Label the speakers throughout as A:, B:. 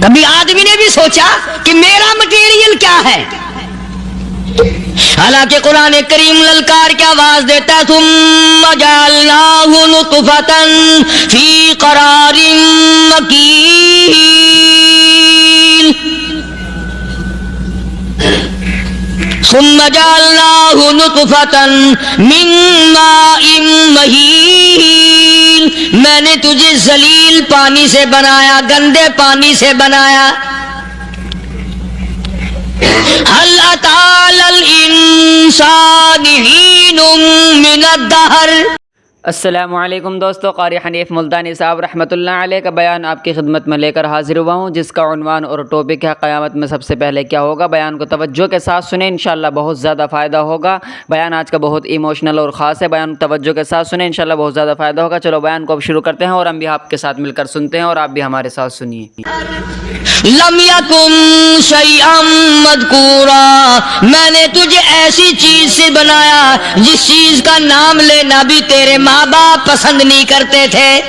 A: کبھی آدمی نے بھی سوچا کہ میرا مٹیریل کیا ہے؟ حالانکہ قرآن کریم للکار کی آواز دیتا ہے ثم جعلناہ نطفۃ فی قرار مکین، ثم جعلناہ نطفۃ من ماء مہین، میں نے تجھے ذلیل پانی سے بنایا، گندے پانی سے بنایا۔ هل أتى على الإنسان حين من الدهر۔
B: السلام علیکم دوستو، قاری حنیف ملتانی صاحب رحمۃ اللہ علیہ کا بیان آپ کی خدمت میں لے کر حاضر ہوا ہوں، جس کا عنوان اور ٹاپک ہے قیامت میں سب سے پہلے کیا ہوگا۔ بیان کو توجہ کے ساتھ سنیں، انشاءاللہ بہت زیادہ فائدہ ہوگا۔ بیان آج کا بہت ایموشنل اور خاص ہے، بیان توجہ کے ساتھ سنیں، انشاءاللہ بہت زیادہ فائدہ ہوگا۔ چلو بیان کو اب شروع کرتے ہیں، اور ہم بھی آپ کے ساتھ مل کر سنتے ہیں، اور آپ بھی ہمارے ساتھ سنیے۔
A: لم یکن شیئا مذکورا، میں نے تجھے ایسی چیز سے بنایا جس چیز کا نام لینا بھی تیرے ماں باپ پسند نہیں کرتے تھے۔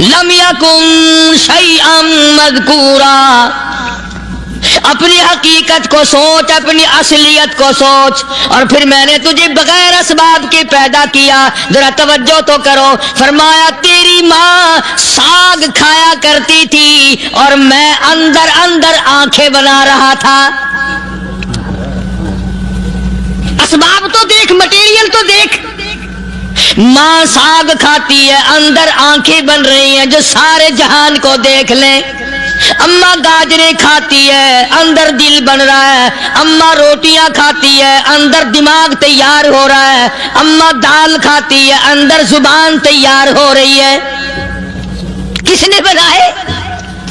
A: لم یکن شیئا مذکورا، اپنی حقیقت کو سوچ، اپنی اصلیت کو سوچ، اور پھر میں نے تجھے بغیر اسباب کے پیدا کیا۔ ذرا توجہ تو کرو، فرمایا تیری ماں ساگ کھایا کرتی تھی اور میں اندر اندر آنکھیں بنا رہا تھا۔ اسباب تو دیکھ، مٹیریل تو دیکھ۔ ماں ساگ کھاتی ہے، اندر آنکھیں بن رہی ہیں جو سارے جہان کو دیکھ لیں۔ اماں گاجریں کھاتی ہے، اندر دل بن رہا ہے۔ اماں روٹیاں کھاتی ہے، اندر دماغ تیار ہو رہا ہے۔ اماں دال کھاتی ہے، اندر زبان تیار ہو رہی ہے۔ کس نے بنائے؟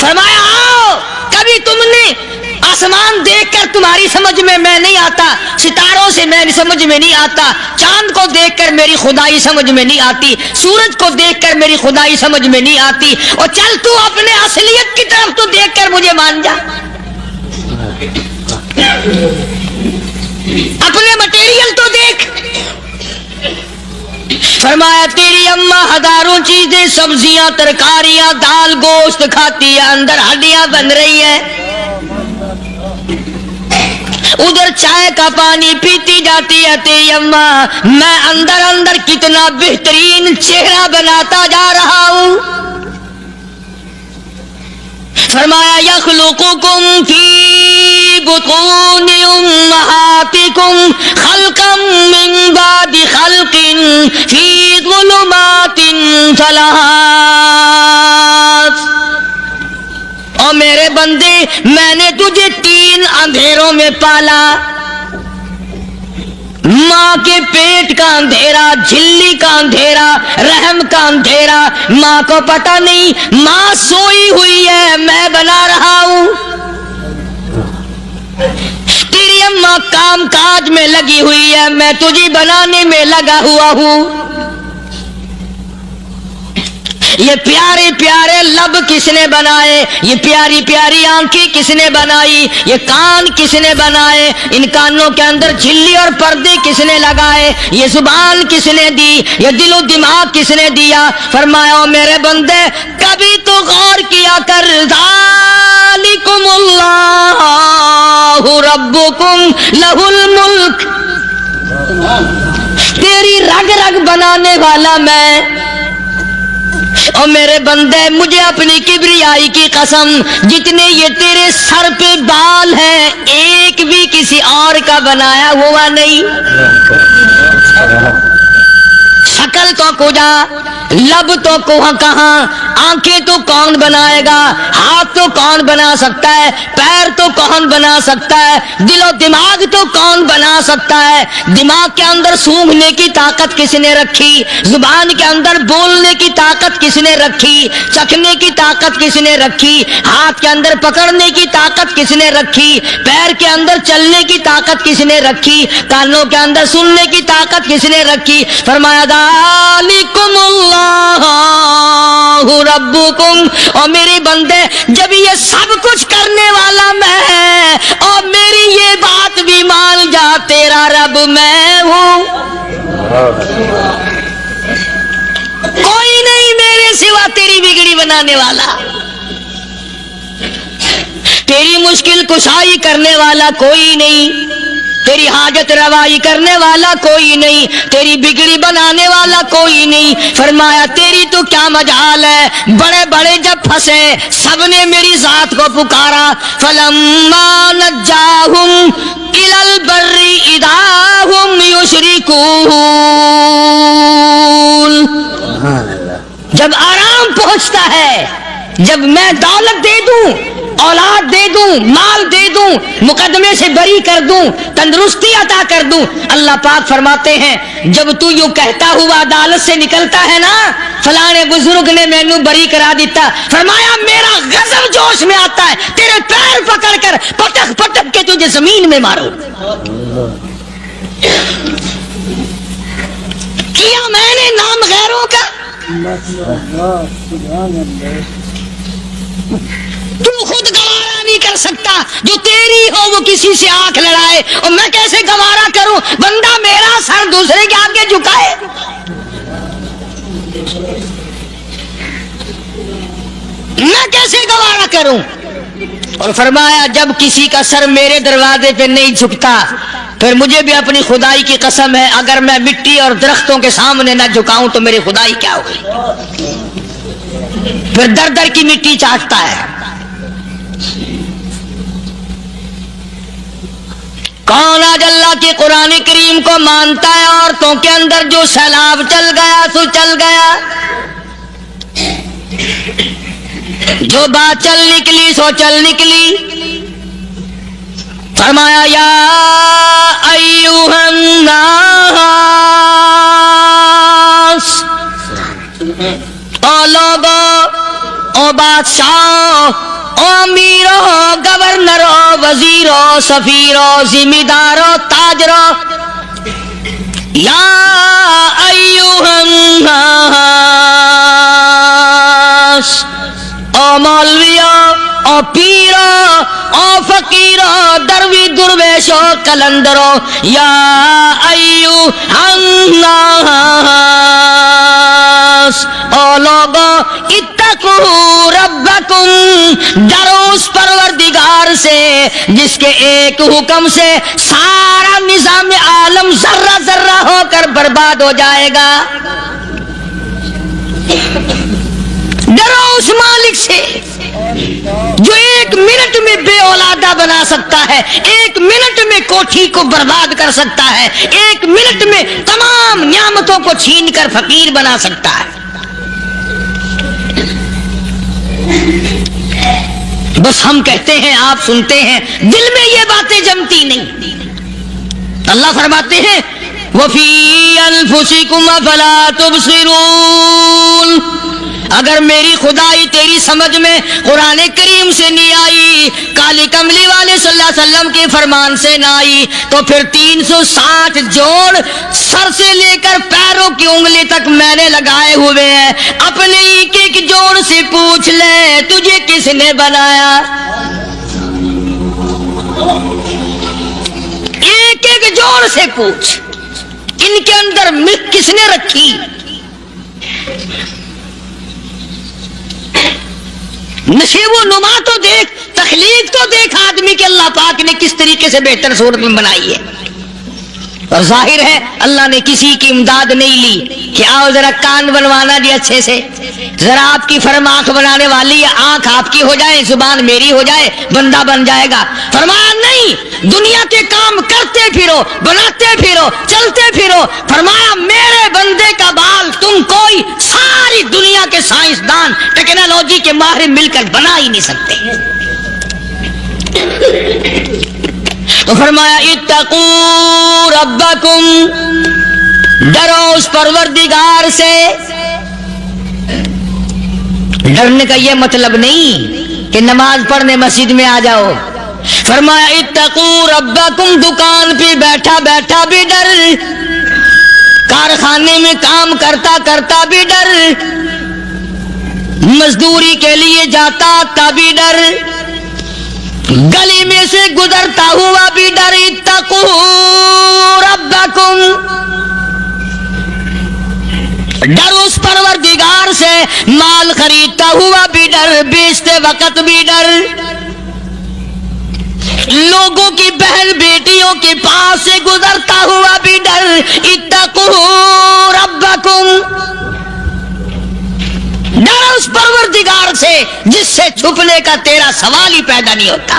A: فرمایا آؤ، کبھی تم نے آسمان دیکھ کر تمہاری سمجھ میں نہیں آتا، ستاروں سے میں سمجھ میں نہیں آتا، چاند کو دیکھ کر میری خدائی سمجھ میں نہیں آتی، سورج کو دیکھ کر میری خدائی سمجھ میں نہیں آتی، اور چل تو اپنے اصلیت کی طرف تو دیکھ کر مجھے مان جا، اپنے مٹیریل تو دیکھ۔ فرمایا تیری اماں ہزاروں چیزیں، سبزیاں، ترکاریاں، دال، گوشت کھاتی ہے، اندر ہڈیاں بن رہی ہیں، ادھر چائے کا پانی پیتی جاتی ہے تیری اماں، میں اندر اندر کتنا بہترین چہرہ بناتا جا رہا ہوں۔ فرمایا یخلقکم فی بطون امہاتکم خلقا من بعد خلق فی ظلمات ثلاث، اور میرے بندے میں نے تجھے 3 اندھیروں میں پالا، ماں کے پیٹ کا اندھیرا، جھلی کا اندھیرا، رحم کا اندھیرا، ماں کو پتہ نہیں ماں سوئی ہوئی ہے، میں بنا رہا ہوں۔ تیری اماں کام کاج میں لگی ہوئی ہے، میں تجھے بنانے میں لگا ہوا ہوں۔ یہ پیارے پیارے لب کس نے بنائے؟ یہ پیاری پیاری آنکھیں کس نے بنائی؟ یہ کان کس نے بنائے؟ ان کانوں کے اندر جھلی اور پردے کس نے لگائے؟ یہ زبان کس نے دی؟ یہ دل و دماغ کس نے دیا؟ فرمایا میرے بندے کبھی تو غور کیا کر، ذالکم اللہ ربکم لہ الملک، تیری رگ رگ بنانے والا میں، اور میرے بندے مجھے اپنی کبریائی کی قسم، جتنے یہ تیرے سر پہ بال ہیں ایک بھی کسی اور کا بنایا ہوا نہیں۔ شکل تو کجا، لب تو کہاں، آنکھیں تو کون بنائے گا، ہاتھ تو کون بنا سکتا ہے، پیر تو کون بنا سکتا ہے، دل و دماغ تو کون بنا سکتا ہے؟ دماغ کے اندر سونگھنے کی طاقت کس نے رکھی؟ زبان کے اندر بولنے کی طاقت کس نے رکھی؟ چکھنے کی طاقت کس نے رکھی؟ ہاتھ کے اندر پکڑنے کی طاقت کس نے رکھی؟ پیر کے اندر چلنے کی طاقت کس نے رکھی؟ کانوں کے اندر سننے کی طاقت کس نے رکھی؟ فرمایا ذالکم اللہ ربکم، اور میرے بندے جب یہ سب کچھ کرنے والا میں، اور میری یہ بات بھی مان جا تیرا رب میں ہوں، کوئی نہیں میرے سوا تیری بگڑی بنانے والا۔ تیری مشکل کشائی کرنے والا کوئی نہیں، تیری حاجت روائی کرنے والا کوئی نہیں، تیری بگڑی بنانے والا کوئی نہیں۔ فرمایا تیری تو کیا مجال ہے، بڑے بڑے جب پھنسے سب نے میری ذات کو پکارا۔ فلما نجاہم الی البر اذا ہم یشرکون، جب آرام پہنچتا ہے، جب میں دولت دے دوں، اولاد دے دوں، مال دے دوں، مقدمے سے بری کر دوں، تندرستی عطا کر دوں، اللہ پاک فرماتے ہیں جب تو یوں کہتا ہوا عدالت سے نکلتا ہے نا، فلانے بزرگ نے مینوں بری کرا دیتا، فرمایا میرا غضب جوش میں آتا ہے، تیرے پیر پکڑ کر پٹک پٹک کے تجھے زمین میں ماروں۔ کیا میں نے نام غیروں کا، تو خود گوارا نہیں کر سکتا، جو تیری ہو وہ کسی سے آنکھ لڑائے، اور میں کیسے گوارا کروں بندہ میرا سر دوسرے کے آگے جھکائے؟ میں کیسے گوارا کروں؟ اور فرمایا جب کسی کا سر میرے دروازے پہ نہیں جھکتا، پھر مجھے بھی اپنی خدائی کی قسم ہے اگر میں مٹی اور درختوں کے سامنے نہ جھکاؤں تو میری خدائی کیا ہوگی؟ پھر در در کی مٹی چاٹتا ہے۔ کون آج اللہ کے قرآن کریم کو مانتا ہے؟ عورتوں کے اندر جو سیلاب چل گیا سو چل گیا، جو بات چل نکلی سو چل نکلی۔ فرمایا یا ایھا الناس، او لوگو، او بادشاہ، او امیرو، گورنرو، وزیرو، سفیرو، ذمہ دارو، تاجرو، یا ایھا الناس، او مولویو، او پیرو، او فقیرو، دروی درویشو، کلندرو، یا ایھا الناس، او لوگو اتقوا ربکم، ڈرو اس پروردگار سے جس کے ایک حکم سے سارا نظام عالم ذرہ ذرہ ہو کر برباد ہو جائے گا۔ ڈرو اس مالک سے جو ایک منٹ میں بے اولادہ بنا سکتا ہے، ایک منٹ میں کوٹھی کو برباد کر سکتا ہے، ایک منٹ میں تمام نعمتوں کو چھین کر فقیر بنا سکتا ہے۔ بس ہم کہتے ہیں، آپ سنتے ہیں، دل میں یہ باتیں جمتی نہیں۔ اللہ فرماتے ہیں وَفِي أَنفُسِكُمْ أَفَلَا تُبْصِرُونَ، اگر میری خدائی تیری سمجھ میں قرآن کریم سے نہیں آئی، کالی کملی والے صلی اللہ علیہ وسلم کے فرمان سے نہ آئی، تو پھر 360 جوڑ سر سے لے کر پیروں کی انگلی تک میں نے لگائے ہوئے ہیں، اپنے ایک ایک جوڑ سے پوچھ لے تجھے کس نے بنایا؟ ایک ایک جوڑ سے پوچھ، ان کے اندر ملک کس نے رکھی؟ نشیب و نما تو دیکھ، تخلیق تو دیکھ آدمی کے اللہ پاک نے کس طریقے سے بہتر صورت میں بنائی ہے۔ اور ظاہر ہے اللہ نے کسی کی امداد نہیں لی کہ آؤ ذرا کان بنوانا جی اچھے سے، ذرا آپ کی فرم آنکھ بنانے والی ہے، آنکھ آپ کی ہو جائے، زبان میری ہو جائے، بندہ بن جائے گا۔ فرمایا نہیں، دنیا کے کام کرتے پھرو، بناتے پھرو، چلتے پھرو۔ فرمایا میرے بندے کا بال تم کوئی ساری دنیا کے سائنسدان، ٹیکنالوجی کے ماہر مل کر بنا ہی نہیں سکتے۔ تو فرمایا اتقوا ربکم، ڈرو اس پروردگار سے۔ ڈرنے کا یہ مطلب نہیں کہ نماز پڑھنے مسجد میں آ جاؤ۔ فرمایا اتقوا ربکم، دکان پہ بیٹھا بیٹھا بھی ڈر، کارخانے میں کام کرتا کرتا بھی ڈر، مزدوری کے لیے جاتا تبھی ڈر، گلی میں سے گزرتا ہوا بھی ڈر۔ اتقوا ربکم، ڈر اس پروردگار سے، مال خریدتا ہوا بھی ڈر، بیچتے وقت بھی ڈر۔ लोगों की बहन बेटियों के पास से गुजरता हुआ भी डर, इत्तकू रब्बकुम, डर उस परवरदिगार से जिससे छुपने का तेरा सवाल ही पैदा नहीं होता।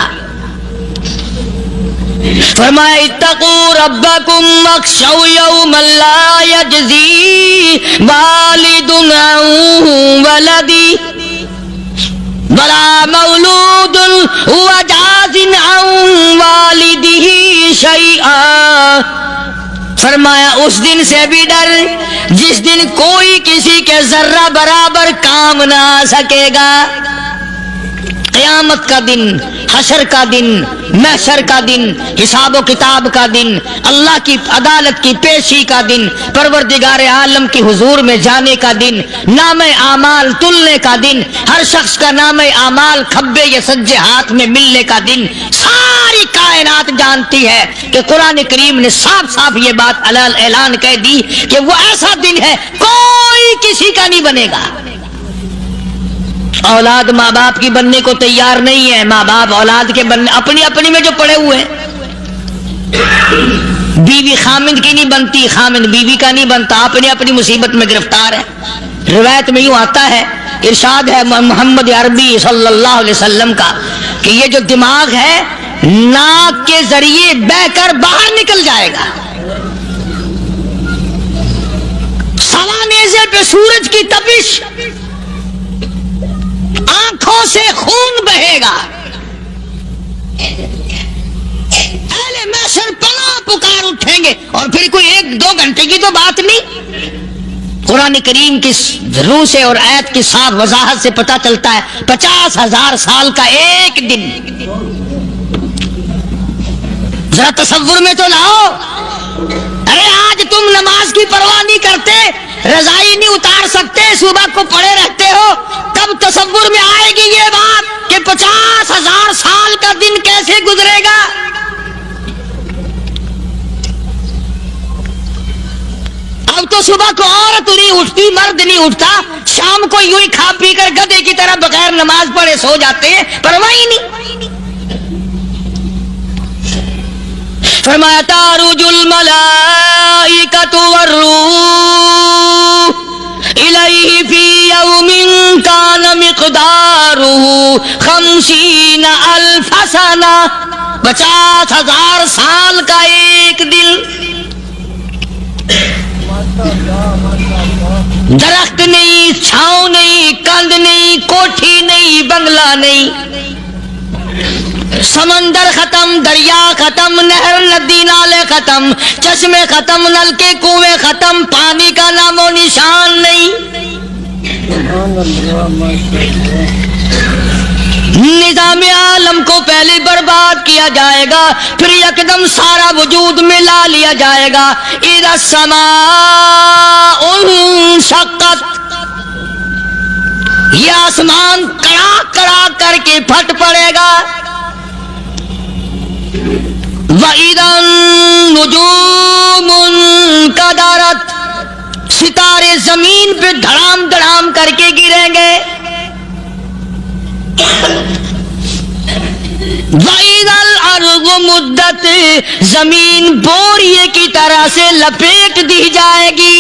A: फरमाया इत्तकू रब्बकुम वख्शौ यौमन ला यजज़ी वालिदुन अन वलदी वला मौलूदुन हुवा जाज़िन अन वालिदिही शैआ। फरमाया उस दिन से भी डर जिस दिन कोई किसी के जर्रा बराबर काम ना आ सकेगा। क़यामत का दिन, हशर का दिन, महशर का दिन, हिसाब किताब का दिन, अल्लाह की अदालत की पेशी का दिन, परवरदिगार आलम की हुजूर में जाने का दिन, नामे आमाल तुलने का दिन, हर शख्स का नामे आमाल खब्बे या सज्जे हाथ में मिलने का दिन। सारी कायनात जानती है कि कुरान करीम ने साफ साफ ये बात ऐलान कह दी कि वो ऐसा दिन है कोई किसी का नहीं बनेगा। औलाद माँ बाप की बनने को तैयार नहीं है, माँ बाप औलाद के बनने अपनी अपनी में जो पड़े हुए हैं। बीवी खामिद की नहीं बनती, खामिद बीवी का नहीं बनता, अपनी अपनी मुसीबत में गिरफ्तार है। रिवायत में यूं आता है, इरशाद है मोहम्मद अरबी सल्लल्लाहु अलैहि वसल्लम का कि ये जो दिमाग है नाक के जरिए बहकर बाहर निकल जाएगा। सवा नेज़े पे सूरज की तपिश, आंखों से खून बहेगा। अहले महशर पनाह पुकार उठेंगे और फिर कोई 1-2 घंटे की तो बात नहीं। कुरान करीम की रूह से और आयत की साफ वजाहत से पता चलता है 50,000 साल का एक दिन। जरा तसव्वुर में तो लाओ। अरे आज तुम नमाज की परवाह नहीं करते, रजाई नहीं उतार सकते, सुबह को पड़े रहते हो, कब तसव्वुर में आएगी ये बात कि 50,000 साल का दिन कैसे गुजरेगा। अब तो सुबह को औरत नहीं उठती, मर्द नहीं उठता, शाम को यूं ही खा पी कर गधे की तरह बगैर नमाज पढ़े सो जाते हैं, परवाह ही नहीं। फरमाया तारुजुल मलाइकतु वर्रूह इलैहि फी यौमिन कान मिक़दारुहु 50 अल्फ सना। 50,000 साल का एक दिन। दरख्त नहीं, छांव नहीं, कंद नहीं, कोठी नहीं, बंगला नहीं, समंदर खत्म, दरिया खत्म, नहर नदी नाले खत्म, चश्मे खत्म, नलके कुएं खत्म, पानी का नामो निशान नहीं। निजाम आलम को पहले बर्बाद किया जाएगा, फिर यकदम सारा वजूद मिला लिया जाएगा। इज़ा समाउन शक्कत, ये आसमान कड़ाक कड़ाक करके फट पड़ेगा। वइदन नुजूमुन कदरत, सितारे जमीन पे धड़ाम धड़ाम करके गिरेंगे। वइदल अर्ज़ु मुद्दत, जमीन बोरिए की तरह से लपेट दी जाएगी।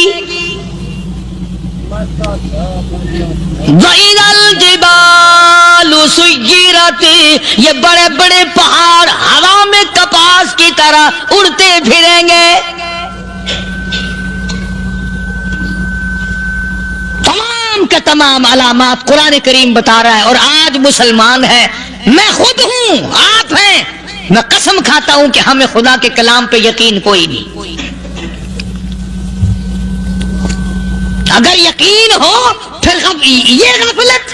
A: वइदल जिबालु सुय्यिरत, ये बड़े बड़े पहाड़ हवा में कपास की तरह उड़ते फिरेंगे। तमाम के तमाम अलामात कुरान करीम बता रहा है। और आज मुसलमान है, मैं खुद हूं, आप हैं, मैं कसम खाता हूं कि हमें खुदा के कलाम पे यकीन कोई नहीं। अगर यकीन हो फिर ये गफलत।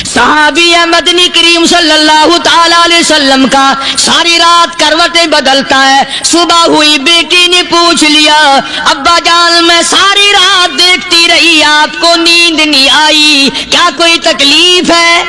A: सहाबी मदनी करीम सल्लल्लाहु ताला अलैहि वसल्लम का सारी रात करवटें बदलता है। सुबह हुई, बेटी ने पूछ लिया, अब्बा जान मैं सारी रात देखती रही, आपको नींद नहीं आई, क्या कोई तकलीफ है?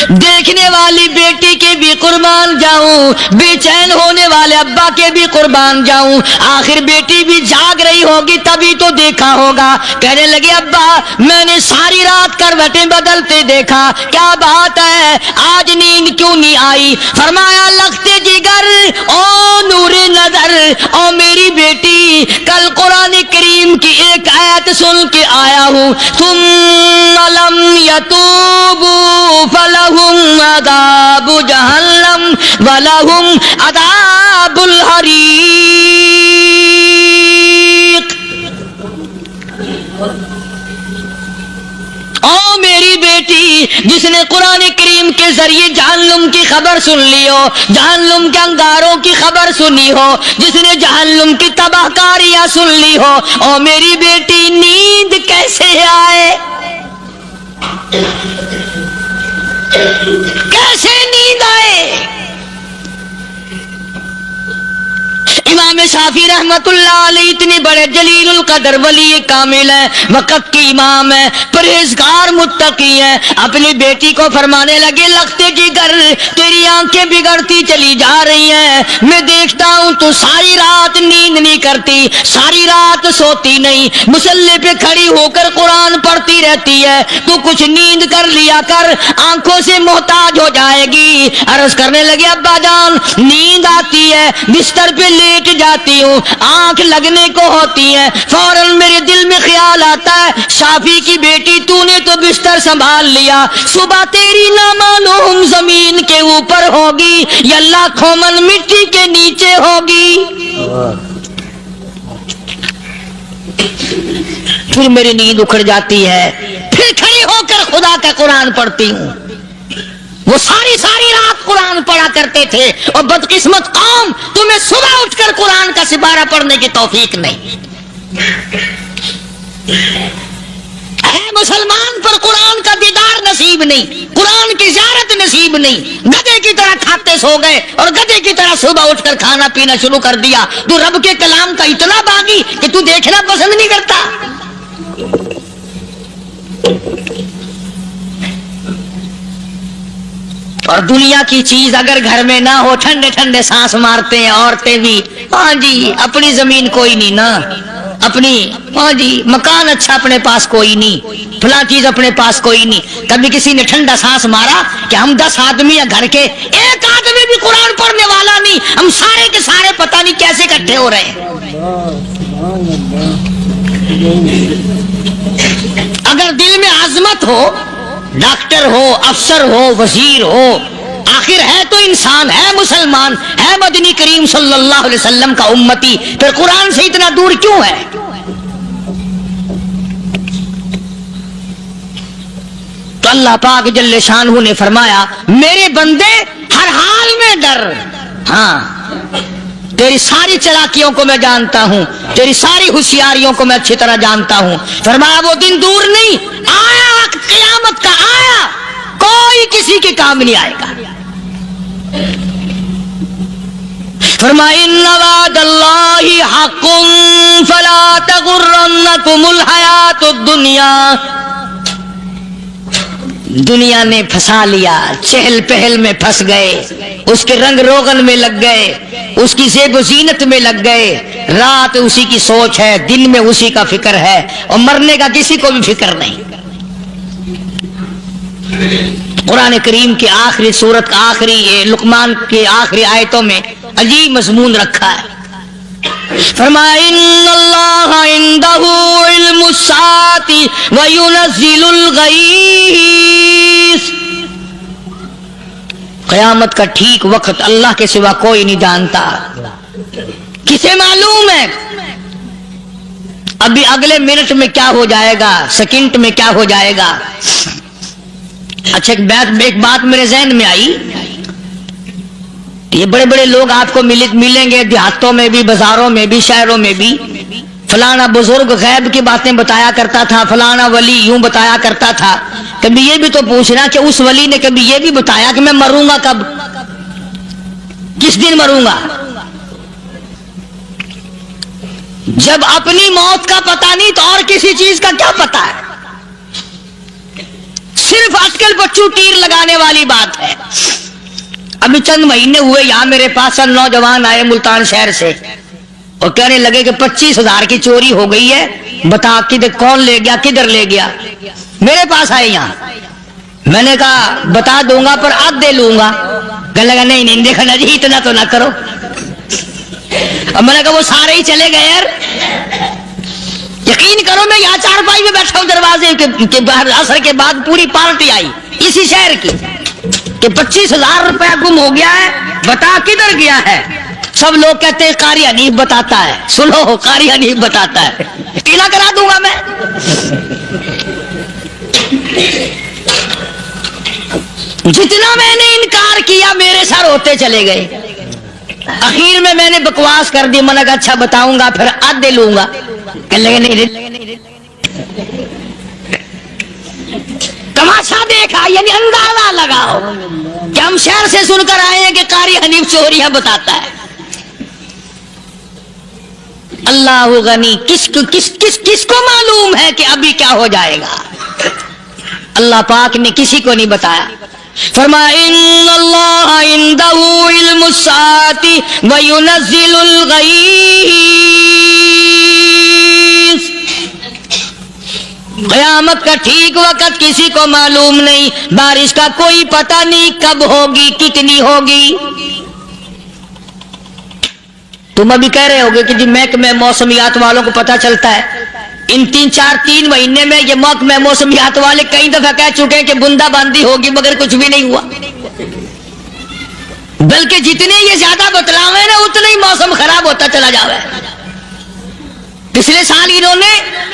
A: دیکھنے والی بیٹی کے بھی قربان جاؤں, بے چین ہونے والے ابا کے بھی قربان جاؤں. آخر بیٹی بھی جاگ رہی ہوگی تبھی تو دیکھا ہوگا. کہنے لگے ابا میں نے ساری رات کروٹیں بدلتے دیکھا, کیا بات ہے آج نیند کیوں نہیں آئی؟ فرمایا لختے جگر او نور نظر او میری بیٹی, کل قرآن کریم کی ایک آیت سن کے آیا ہوں, ثم لم یتوبوا فلہم عذاب جہنم ولہم عذاب الحریق. او میری بیٹی جس نے قرآن کریم کے ذریعے جہنم کی خبر سن لی ہو, جہنم کے انگاروں کی خبر سنی ہو, جس نے جہنم کی تباہ کاریاں سن لی ہو, او میری بیٹی نیند کیسے آئے؟ کیسے نیند آئے؟ امام شافعی رحمت اللہ علیہ اتنے بڑے جلیل القدر ولی کامل ہیں, وقت کی امام ہے, پرہیزگار متقی ہیں. اپنی بیٹی کو فرمانے لگے لختے جگر تیری آنکھیں بگڑتی چلی جا رہی ہیں, میں دیکھتا ہوں تو ساری رات نیند نہیں کرتی, ساری رات سوتی نہیں, مصلی پہ کھڑی ہو کر قرآن پڑھتی رہتی ہے, تو کچھ نیند کر لیا کر, آنکھوں سے محتاج ہو جائے گی. عرض کرنے لگے ابا جان نیند آتی ہے, بستر پہ لیٹ جاتی ہوں, آنکھ لگنے کو ہوتی ہے, فوراً میرے دل میں خیال آتا ہے شافی کی بیٹی تو نے تو بستر سنبھال لیا, صبح تیری نہ معلوم زمین کے اوپر ہوگی یا لاکھوں من مٹی کے نیچے ہوگی. پھر میری نیند اکھڑ جاتی ہے, پھر کھڑی ہو کر خدا کا قرآن پڑھتی ہوں. وہ ساری رات قرآن پڑھا کرتے تھے, اور بدقسمت قوم تمہیں صبح اٹھ کر قرآن کا سپارہ پڑھنے کی توفیق نہیں. اے مسلمان پر قرآن کا دیدار نصیب نہیں, قرآن کی زیارت نصیب نہیں, گدھے کی طرح کھاتے سو گئے اور گدھے کی طرح صبح اٹھ کر کھانا پینا شروع کر دیا. تو رب کے کلام کا اتنا باغی کہ تو دیکھنا پسند نہیں کرتا. اور دنیا کی چیز اگر گھر میں نہ ہو, ٹھنڈے ٹھنڈے سانس مارتے ہیں عورتیں بھی, ہاں جی اپنی زمین کوئی نہیں نا, اپنی ہاں جی مکان اچھا اپنے پاس کوئی نہیں, فلاں چیز اپنے پاس کوئی نہیں. کبھی کسی نے ٹھنڈا سانس مارا کہ ہم 10 آدمی ہیں گھر کے, ایک آدمی بھی قرآن پڑھنے والا نہیں, ہم سارے کے سارے پتہ نہیں کیسے اکٹھے ہو رہے ہیں. اگر دل میں عظمت ہو, ڈاکٹر ہو, افسر ہو, وزیر ہو, آخر ہے تو انسان, ہے مسلمان, ہے مدنی کریم صلی اللہ علیہ وسلم کا امتی, پھر قرآن سے اتنا دور کیوں ہے؟ تو اللہ پاک جل شانہ نے فرمایا میرے بندے ہر حال میں ڈر, ہاں تیری ساری چلاکیوں کو میں جانتا ہوں, تیری ساری ہوشیاریوں کو میں اچھی طرح جانتا ہوں. فرمایا وہ دن دور نہیں, آیا وقت قیامت کا, آیا, کوئی کسی کے کام نہیں آئے گا. فرمایا ان وعد اللہ حق فلا تغرنکم الحیات الدنیا. دنیا نے پھنسا لیا, چہل پہل میں پھنس گئے, اس کے رنگ روغن میں لگ گئے, اس کی زیب و زینت میں لگ گئے. رات اسی کی سوچ ہے, دن میں اسی کا فکر ہے, اور مرنے کا کسی کو بھی فکر نہیں. قرآن کریم کی آخری سورت کا آخری لقمان کی آخری آیتوں میں عجیب مضمون رکھا ہے. فرمایا ان اللہ عنده علم الساعة وینزل الغیث. قیامت کا ٹھیک وقت اللہ کے سوا کوئی نہیں جانتا. کسے معلوم ہے ابھی اگلے منٹ میں کیا ہو جائے گا, سیکنڈ میں کیا ہو جائے گا. اچھا ایک بات میرے ذہن میں آئی, یہ بڑے بڑے لوگ آپ کو ملیں گے دیہاتوں میں بھی, بازاروں میں بھی, شہروں میں بھی. فلانا بزرگ غیب کی باتیں بتایا کرتا تھا, فلانا ولی یوں بتایا کرتا تھا. کبھی یہ بھی تو پوچھنا کہ اس ولی نے کبھی یہ بھی بتایا کہ میں مروں گا کب, کس دن مروں گا. جب اپنی موت کا پتہ نہیں تو اور کسی چیز کا کیا پتہ ہے. सिर्फ अटकल बच्चू तीर लगाने वाली बात है। अभी चंद महीने हुए यहाँ मेरे पास नौजवान आए मुल्तान शहर से और कहने लगे कि 25,000 की चोरी हो गई है, बता किधर कौन ले गया, किधर ले गया। मेरे पास आए यहाँ, मैंने कहा बता दूंगा पर आधे लूंगा। कहने लगा नहीं नहीं देखा ना जी, इतना तो ना करो। अब मैंने कहा वो सारे ही चले गए यार। यकीन करो मैं यहाँ चारपाई में बैठा हूँ दरवाजे के बाहर, असर के बाद पूरी पार्टी आई इसी शहर की कि 25,000 रुपया गुम हो गया है, बता किधर गया है। सब लोग कहते हैं कारी हनीफ बताता है। सुनो, कारी हनीफ बताता है, यकीन करा दूंगा मैं। जितना मैंने इनकार किया मेरे सर होते चले गए। आखिर में मैंने बकवास कर दी, मैंने कहा अच्छा बताऊंगा फिर आधे लूंगा। नहीं, तमाशा देखा, यानी अंदाजा लगाओ कि हम शहर से सुनकर आए हैं कि कारी हनीफ चोरियां बताता है। अल्लाह गनी, किसको मालूम है कि अभी क्या हो जाएगा। अल्लाह पाक ने किसी को नहीं बताया। फरमाया इन्नल्लाह इंदहु इल्मुस्साअति व युनज़्ज़िलुल गईज़। क़यामत का ठीक वक्त किसी को मालूम नहीं, बारिश का कोई पता नहीं कब होगी, कितनी होगी। तुम अभी कह रहे होगे कि जी महकमे मौसमियात वालों को पता चलता है। इन 3 महीने में ये महकमे मौसमियात वाले कई दफा कह चुके हैं कि बूंदाबांदी होगी, मगर कुछ भी नहीं हुआ। बल्कि जितने ये ज्यादा बतलावे ना उतना ही मौसम खराब होता चला जावे। पिछले साल इन्होंने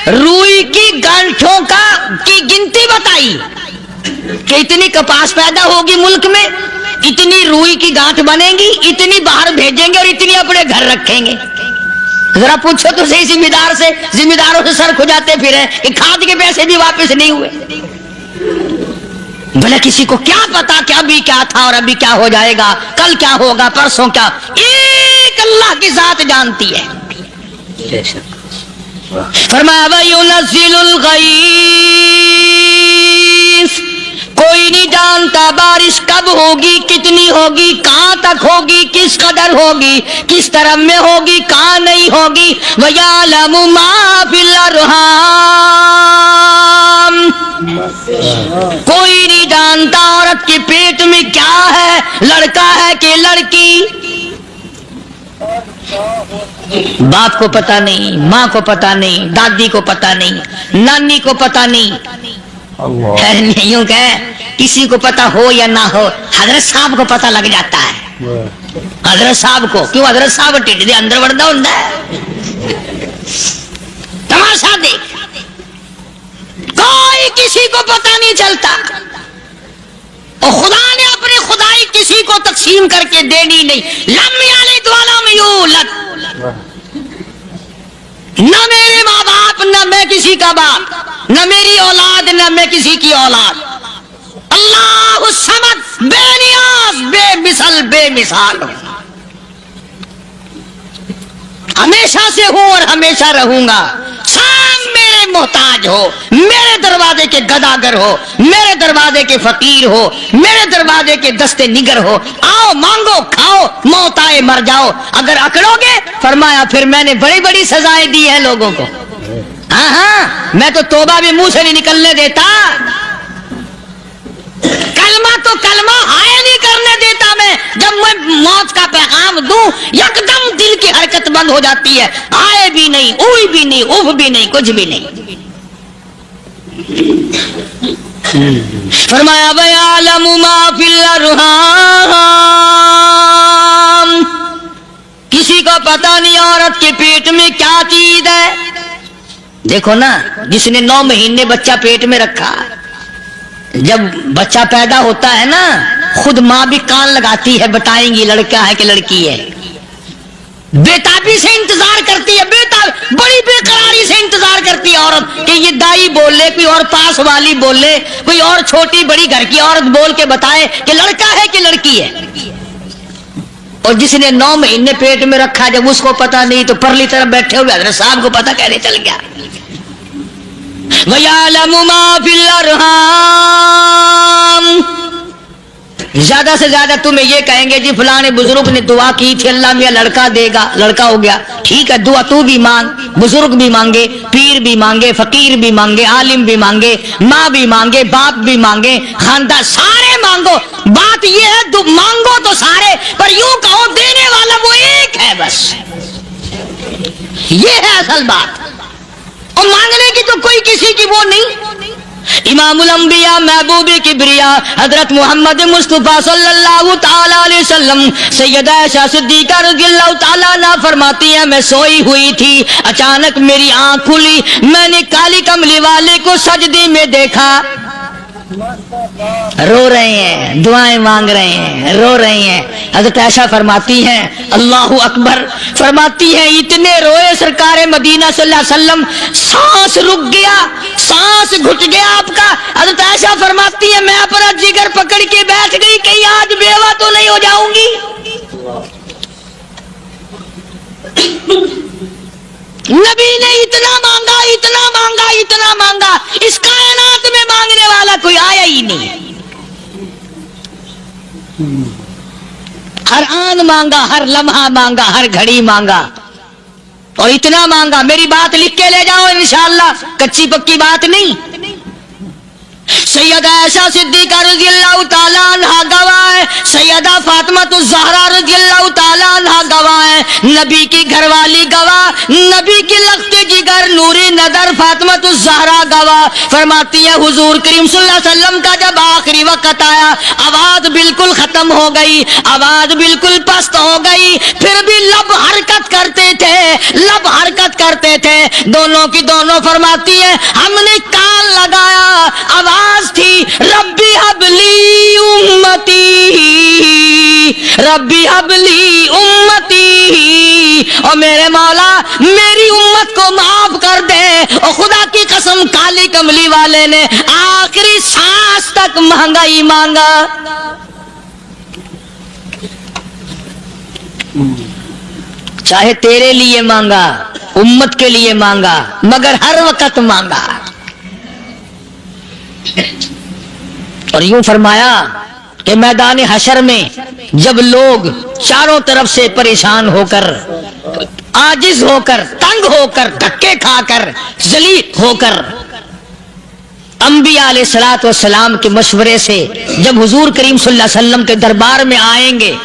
A: रुई की गांठों की गिनती बताई कि इतनी कपास पैदा होगी मुल्क में, इतनी रुई की गांठ बनेगी, इतनी बाहर भेजेंगे और इतनी अपने घर रखेंगे। जरा पूछो तो सही जिम्मेदार से, जिम्मेदारों से सर खुजाते फिरे कि खाद के पैसे भी वापस नहीं हुए। भले किसी को क्या पता कि अभी क्या था और अभी क्या हो जाएगा, कल क्या होगा, परसों क्या, एक अल्लाह की जात जानती है। फरमाया वयुनज़्ज़िलुल गईज़, कोई नहीं जानता बारिश कब होगी, कितनी होगी, कहां तक होगी, किस कदर होगी, किस तरफ में होगी, कहां नहीं होगी। वयअलमु मा फिल अरहाम, कोई नहीं जानता औरत के पेट में क्या है, लड़का है कि लड़की। बाप को पता नहीं, माँ को पता नहीं, दादी को पता नहीं, नानी को पता नहीं। यूं कह किसी को पता हो या ना हो, हजरत साहब को पता लग जाता है। हजरत साहब को क्यों, हजरत साहब टिड्डी दे अंदर वड़दा हुंदा है। तमाशा देख, कोई किसी को पता नहीं चलता और खुदा ने अपनी खुदाई किसी को तकसीम करके देनी नहीं। लम यलिद वलम यूलद, न मेरे माँ बाप, न मैं किसी का बाप, न मेरी औलाद, न मैं किसी की औलाद। अल्लाह समद, बेनियाज, बेमिसल, बेमिसाल, हमेशा से हूं और हमेशा रहूंगा। सब मेरे मोहताज हो, मेरे दरवाजे के गदागर हो, मेरे दरवाजे के फकीर हो, मेरे दरवाजे के दस्ते निगर हो। आओ मांगो खाओ, मौत आए मर जाओ। अगर अकड़ोगे, फरमाया फिर मैंने बड़ी बड़ी सजाएं दी है लोगों को। हाँ हाँ, मैं तो तौबा भी मुंह से नहीं निकलने देता, कलमा तो कलमा हाय नहीं करने देता मैं। जब मैं मौत का पैगाम दूं, यकदम दिल की हरकत बंद हो जाती है। आए भी नहीं, उई भी नहीं, उफ भी नहीं, कुछ भी नहीं। फरमाया वयअलमु मा फिल अरहाम, किसी को पता नहीं औरत के पेट में क्या चीज है। देखो ना, जिसने 9 महीने बच्चा पेट में रखा, जब बच्चा पैदा होता है ना, खुद माँ भी कान लगाती है, बताएंगी लड़का है कि लड़की है। बेताबी से इंतजार करती है, बड़ी बेकरारी से इंतजार करती है औरत कि ये दाई बोले, कोई और पास वाली बोले, कोई और छोटी बड़ी घर की औरत बोल के बताए कि लड़का है कि लड़की है। और जिसने 9 महीने पेट में रखा, जब उसको पता नहीं तो परली तरफ बैठे हुए हजरत साहब को पता कैसे चल गया। वयअलमु मा फिल अरहाम, ज्यादा से ज्यादा तुम्हें ये कहेंगे जी फलाने बुजुर्ग ने दुआ की थी, अल्लाह मियां लड़का देगा, लड़का हो गया, ठीक है, दुआ तू भी मांग, बुजुर्ग भी मांगे, पीर भी मांगे, फकीर भी मांगे, आलिम भी मांगे, माँ भी मांगे, बाप भी मांगे, खानदान सारे मांगो। बात ये है मांगो तो सारे, पर यूं कहो देने वाला वो एक है, बस ये है असल बात। और मांगने की तो कोई किसी की वो नहीं। इमामुल अंबिया महबूब किबरिया हजरत मोहम्मद मुस्तफा सल्लल्लाहु ताला अलैहि वसल्लम सैयदा आयशा सिद्दीका रज़ियल्लाहु ताला अन्हा फरमाती है, मैं सोई हुई थी, अचानक मेरी आंख खुली, मैंने काली कमली वाले को सजदे में देखा, रो रहे हैं, दुआएं मांग रहे हैं, रो रहे हैं। हजरत आयशा फरमाती हैं अल्लाहु अकबर, फरमाती हैं इतने रोए सरकार मदीना सल्लल्लाहु अलैहि वसल्लम, सांस रुक गया, सांस घुट गया आपका। हजरत आयशा फरमाती है मैं अपना जिगर पकड़ के बैठ गई, कहीं आज बेवा तो नहीं हो जाऊंगी। नबी ने इतना मांगा, इतना मांगा, इतना मांगा, इस कायनात में मांगने वाला कोई आया ही नहीं। हर आन मांगा, हर लम्हा मांगा, हर घड़ी मांगा, और इतना मांगा। मेरी बात लिख के ले जाओ इंशाअल्लाह, कच्ची पक्की बात नहीं। सैयदा आयशा सिद्दीका रज़ियल्लाहु ताला अन्हा गवाह है, सैयदा फातिमा तो ज़हरा रज़ियल्लाहु ताला अन्हा गवाह है, नबी की घरवाली गवाह, नबी की लख्ते जिगर नूरी नदर फातिमा तो ज़हरा गवाह। फरमाती है हुजूर करीम सल्लल्लाहु अलैहि वसल्लम का जब आखिरी वक्त आया, आवाज बिल्कुल खत्म हो गई, आवाज बिल्कुल पस्त हो गई, फिर भी लब हरकत करते थे, लब हरकत करते थे, दोनों की दोनों। फरमाती है हमने कान लगाया, आवाज थी रब्बी हबली उम्मती, रब्बी हबली उम्मती, और मेरे मौला मेरी उम्मत को माफ कर दे। और खुदा की कसम काली कमली वाले ने आखिरी सांस तक मांगा ही मांगा। चाहे तेरे लिए मांगा, उम्मत के लिए मांगा, मगर हर वक्त मांगा। और यूं फरमाया कि मैदान हशर में जब लोग चारों तरफ से परेशान होकर, आजिज होकर, तंग होकर, धक्के खाकर, जलील होकर, अंबिया अलैहिस्सलातु वस्सलाम के मशवरे से जब हुजूर करीम सल्लल्लाहु अलैहि वसल्लम के दरबार में आएंगे,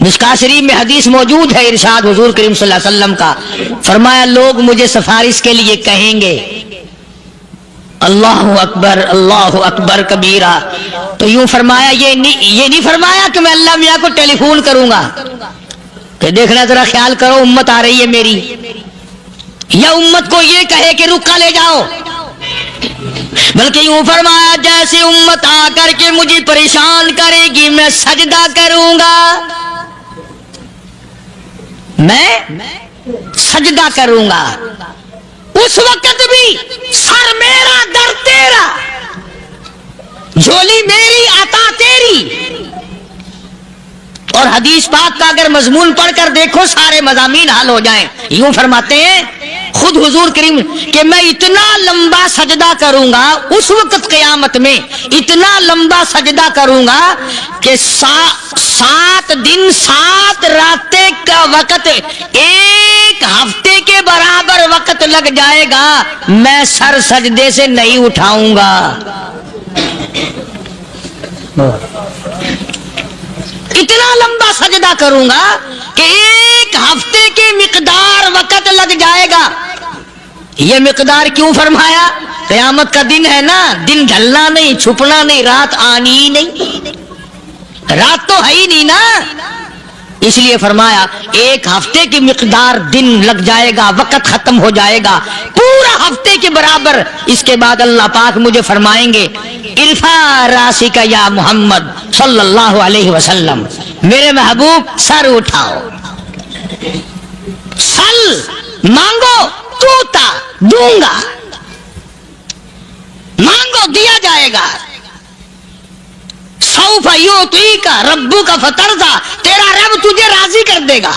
A: मिशकात शरीफ में हदीस मौजूद है, इरशाद हुजूर करीम सल्लल्लाहु अलैहि वसल्लम का, फरमाया लोग मुझे सिफारिश के लिए कहेंगे अल्लाहु अकबर कबीरा। तो यूं फरमाया, ये नहीं फरमाया कि मैं अल्लाह मियां को टेलीफोन करूंगा कि देखना जरा ख्याल करो उम्मत आ रही है मेरी, या उम्मत को ये कहे कि रुका ले जाओ, बल्कि यूं फरमाया जैसे उम्मत आकर के मुझे परेशान करेगी मैं सजदा करूंगा, मैं सजदा करूंगा। उस वक्त भी सर मेरा दर तेरा, झोली मेरी अता तेरी। और हदीस पाक का अगर मजमून पढ़कर देखो सारे मजामीन हल हो जाएं। यूं फरमाते हैं खुद हुजूर करीम कि मैं इतना लंबा सजदा करूंगा, उस वक्त क़यामत में इतना लंबा सजदा करूंगा कि 7 दिन 7 रातें का वक्त एक हफ्ते के बराबर वक्त लग जाएगा, मैं सर सजदे से नहीं उठाऊंगा। इतना लंबा सजदा करूंगा कि एक हफ्ते के मिकदार वक्त लग जाएगा। ये मिकदार क्यों फरमाया? क़यामत का दिन है ना, दिन ढलना नहीं, छुपना नहीं, रात आनी ही नहीं, रात तो है ही नहीं ना, इसलिए फरमाया एक हफ्ते की मिकदार दिन लग जाएगा, वक्त खत्म हो जाएगा पूरा हफ्ते के बराबर। इसके बाद अल्लाह पाक मुझे फरमाएंगे इरफा रासी का या मोहम्मद सल्लल्लाहु अलैहि वसल्लम, मेरे महबूब सर उठाओ, सल मांगो तूता दूंगा, मांगो दिया जाएगा। सौफ युती का रब्बू का फतरदा, तेरा रब तुझे राजी कर देगा।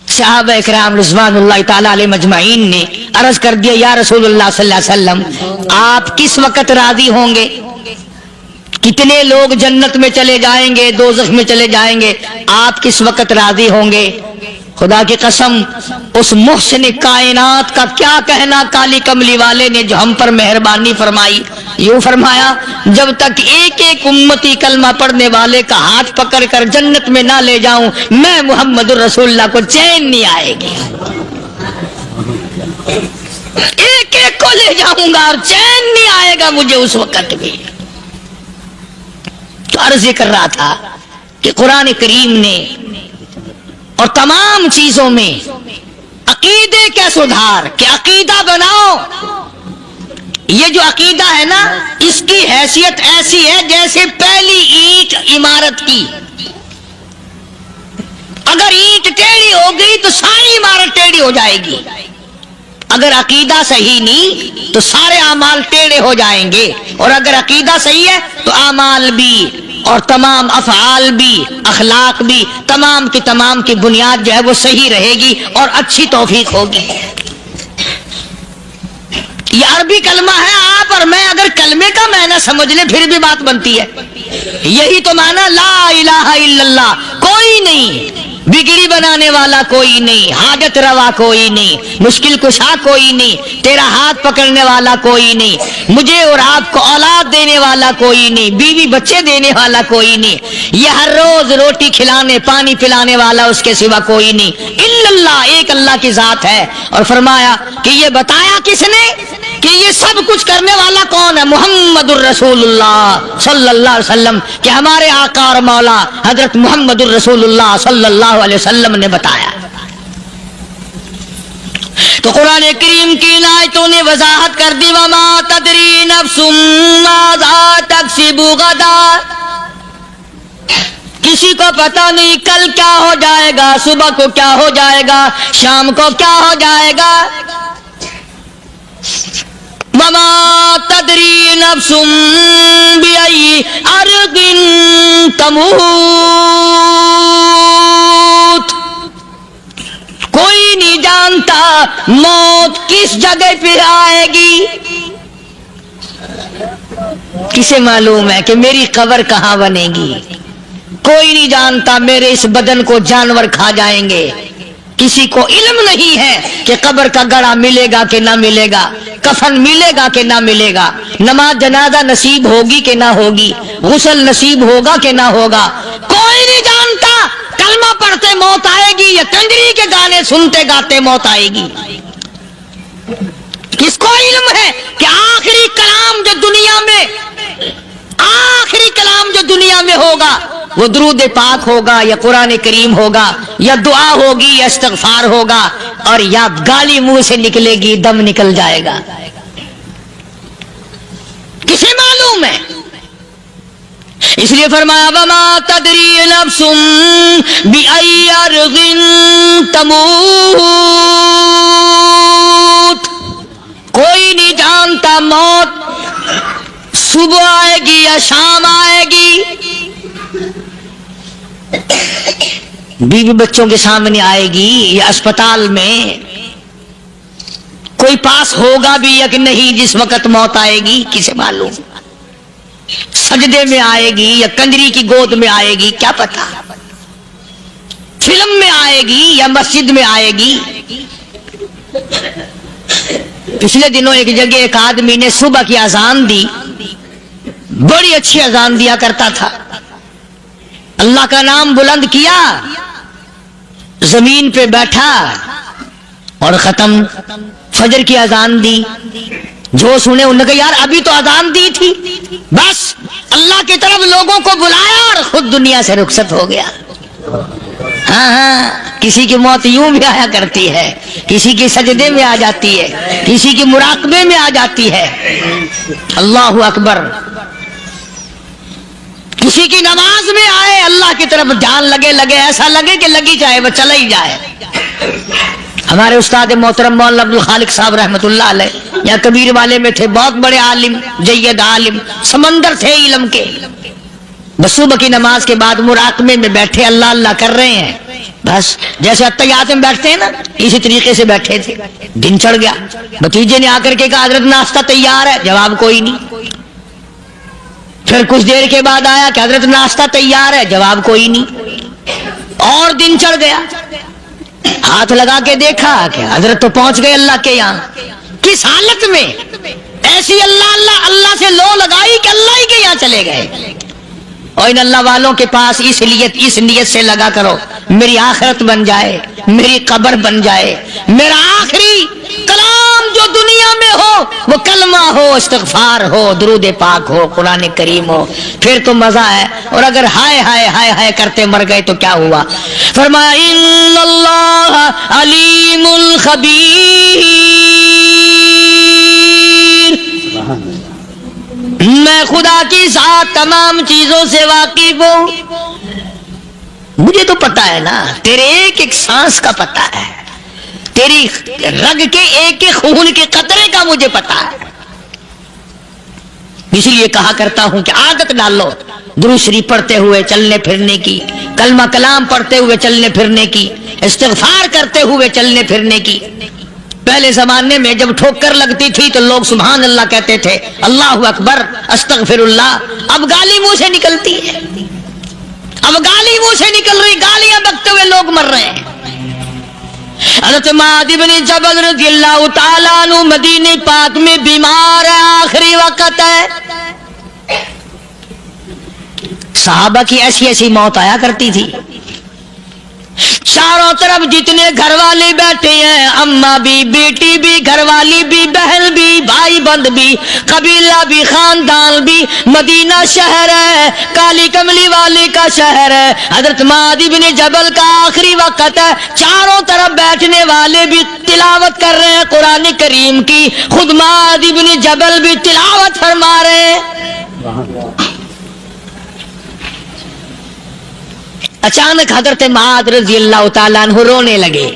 A: सहाबा इकराम रिज़वानुल्लाह ताला अलैहिम अजमाइन ने अर्ज कर दिया या रसूलुल्लाह सल्लल्लाहु अलैहि वसल्लम आप किस वक्त राजी होंगे? کتنے لوگ جنت میں چلے جائیں گے، دوزخ میں چلے جائیں گے، آپ کس وقت راضی ہوں گے؟ خدا کی قسم اس محسن کائنات کا کیا کہنا کالی کملی والے نے جو ہم پر مہربانی فرمائی. یوں فرمایا جب تک ایک ایک امتی کلمہ پڑھنے والے کا ہاتھ پکڑ کر جنت میں نہ لے جاؤں میں محمد الرسول اللہ کو چین نہیں آئے گی. ایک ایک کو لے جاؤں گا اور چین نہیں آئے گا مجھے اس وقت بھی. تو عرض یہ کر رہا تھا کہ قرآن کریم نے اور تمام چیزوں میں عقیدے کا سدھار کہ عقیدہ بناؤ. یہ جو عقیدہ ہے نا اس کی حیثیت ایسی ہے جیسے پہلی اینٹ عمارت کی. اگر اینٹ ٹیڑھی ہو گئی تو ساری عمارت ٹیڑھی ہو جائے گی. اگر عقیدہ صحیح نہیں تو سارے اعمال ٹیڑھے ہو جائیں گے. اور اگر عقیدہ صحیح ہے تو اعمال بھی اور تمام افعال بھی اخلاق بھی تمام کی بنیاد جو ہے وہ صحیح رہے گی اور اچھی توفیق ہوگی. یہ عربی کلمہ ہے. آپ اور میں اگر کلمے کا معنی سمجھ لیں پھر بھی بات بنتی ہے. یہی تو معنی لا الہ الا اللہ. کوئی نہیں بگڑی بنانے والا، کوئی نہیں حاجت روا، کوئی نہیں مشکل کشا، کوئی نہیں تیرا ہاتھ پکڑنے والا، کوئی نہیں مجھے اور آپ کو اولاد دینے والا، کوئی نہیں بیوی بچے دینے والا، کوئی نہیں یہ ہر روز روٹی کھلانے پانی پلانے والا اس کے سوا کوئی نہیں الا اللہ. ایک اللہ کی ذات ہے. اور فرمایا کہ یہ بتایا کس نے کہ یہ سب کچھ کرنے والا کون ہے؟ محمد الرسول اللہ صلی اللہ علیہ وسلم. کہ ہمارے آقا اور مولا حضرت محمد الرسول اللہ صلی اللہ علیہ وسلم نے بتایا. تو قرآن کریم کی ان آیتوں نے وضاحت کر دی وما تدری نفس ماذا تکسب غدا. کسی کو پتہ نہیں کل کیا ہو جائے گا، صبح کو کیا ہو جائے گا، شام کو کیا ہو جائے گا. وما تدری نفس بأي أرض تموت. کوئی نہیں جانتا موت کس جگہ پہ آئے گی. کسے معلوم ہے کہ میری قبر کہاں بنے گی؟ کوئی نہیں جانتا میرے اس بدن کو جانور کھا جائیں گے. کسی کو علم نہیں ہے کہ قبر کا گڑھا ملے گا کہ نہ ملے گا، کفن ملے گا کہ نہ ملے گا، نماز جنازہ نصیب ہوگی کہ نہ ہوگی، غسل نصیب ہوگا کہ نہ ہوگا. کوئی نہیں جانتا کلمہ پڑھتے موت آئے گی یا کنجری کے گانے سنتے گاتے موت آئے گی. کس کو علم ہے کہ آخری کلام جو دنیا میں ہوگا وہ درود پاک ہوگا یا قرآن کریم ہوگا یا دعا ہوگی یا استغفار ہوگا اور یا گالی منہ سے نکلے گی، دم نکل جائے گا. کسے معلوم ہے؟ اس لیے فرمایا وما تدری نفس بأي أرض تموت. کوئی نہیں جانتا موت صبح آئے گی یا شام آئے گی. بیوی بچوں کے سامنے آئے گی یا اسپتال میں کوئی پاس ہوگا بھی یا کہ نہیں جس وقت موت آئے گی کسے معلوم. سجدے میں آئے گی یا کنجری کی گود میں آئے گی کیا پتا. فلم میں آئے گی یا مسجد میں آئے گی. پچھلے دنوں ایک جگہ ایک آدمی نے صبح کی اذان دی، بڑی اچھی اذان دیا کرتا تھا، اللہ کا نام بلند کیا، زمین پہ بیٹھا اور ختم. فجر کی اذان دی، جو سنے انہوں نے کہا یار ابھی تو اذان دی تھی. بس اللہ کی طرف لوگوں کو بلایا اور خود دنیا سے رخصت ہو گیا. ہاں کسی کی موت یوں بھی آیا کرتی ہے، کسی کی سجدے میں آ جاتی ہے، کسی کی مراقبے میں آ جاتی ہے. اللہ اکبر. کسی کی نماز میں آئے، اللہ کی طرف دھیان لگے ایسا لگے کہ لگی جائے وہ چلا ہی جائے. ہمارے استاد محترم مولانا عبد الخالق صاحب رحمۃ اللہ علیہ یا کبیر والے میں تھے، بہت بڑے عالم، جید عالم، سمندر تھے علم کے. بس صبح کی نماز کے بعد مراقبے میں بیٹھے اللہ اللہ کر رہے ہیں. بس جیسے اتحیات میں بیٹھتے ہیں نا اسی طریقے سے بیٹھے تھے. دن چڑھ گیا، بھتیجے نے آ کر کے کہا حضرت ناشتہ تیار ہے، جواب کوئی نہیں. پھر کچھ دیر کے بعد آیا کہ حضرت ناشتہ تیار ہے، جواب کوئی نہیں۔ اور دن چڑھ گیا، ہاتھ لگا کے دیکھا کہ حضرت تو پہنچ گئے اللہ کے یہاں۔ کس حالت میں؟ ایسی اللہ اللہ اللہ سے لو لگائی کہ اللہ ہی کے یہاں چلے گئے۔ اور ان اللہ والوں کے پاس اس نیت سے لگا کرو، میری آخرت بن جائے، میری قبر بن جائے، میرا آخری کلام جو دنیا میں ہو وہ کلمہ ہو، استغفار ہو، درود پاک ہو، قرآن کریم ہو، پھر تو مزہ ہے۔ اور اگر ہائے ہائے ہائے ہائے کرتے مر گئے تو کیا ہوا؟ فرمایا ان اللہ علیم خبیر، میں خدا کی ذات تمام چیزوں سے واقف ہوں۔ مجھے تو پتا ہے نا، تیرے ایک ایک سانس کا پتا ہے، تیری رگ کے ایک ایک خون کے قطرے کا مجھے پتا ہے۔ اس لیے کہا کرتا ہوں کہ عادت ڈالو درود شریف پڑھتے ہوئے چلنے پھرنے کی، کلمہ کلام پڑھتے ہوئے چلنے پھرنے کی، استغفار کرتے ہوئے چلنے پھرنے کی۔ پہلے زمانے میں جب ٹھوکر لگتی تھی تو لوگ سبحان اللہ کہتے تھے، اللہ اکبر، استغفر اللہ۔ اب گالی منہ سے نکلتی ہے، اب گالی منہ سے نکل رہی، گالیاں بکتے ہوئے لوگ مر رہے ہیں۔ حضرت معاذ بن جبل رضی اللہ تعالیٰ عنہ مدینہ پاک میں بیمار ہے، آخری وقت ہے۔ صحابہ کی ایسی ایسی موت آیا کرتی تھی، چاروں طرف جتنے گھر والے بیٹھے ہیں، اماں بھی، بیٹی بھی، گھر والی بھی، بہن بھی، بھائی بند بھی، قبیلہ بھی، خاندان بھی، مدینہ شہر ہے، کالی کملی والے کا شہر ہے۔ حضرت معاذ بن جبل کا آخری وقت ہے، چاروں طرف بیٹھنے والے بھی تلاوت کر رہے ہیں قرآن کریم کی، خود معاذ بن جبل بھی تلاوت فرما رہے ہیں۔ اچانک حضرت معاذ رضی اللہ تعالیٰ عنہ رونے لگے،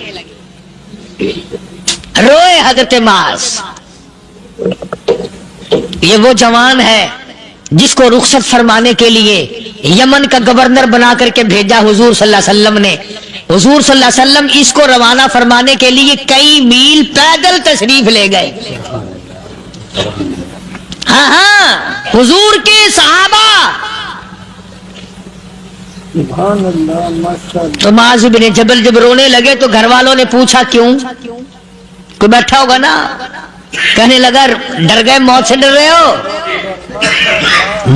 A: روئے حضرت معاذ۔ یہ وہ جوان ہے جس کو رخصت فرمانے کے لیے یمن کا گورنر بنا کر کے بھیجا حضور صلی اللہ علیہ وسلم نے۔ حضور صلی اللہ علیہ وسلم اس کو روانہ فرمانے کے لیے کئی میل پیدل تشریف لے گئے۔ ہاں حضور کے صحابہ۔ تو معاذ بن جبل جب رونے لگے تو گھر والوں نے پوچھا کیوں؟ کوئی بیٹھا ہوگا نا، کہنے لگا ڈر گئے، موت سے ڈر رہے ہو،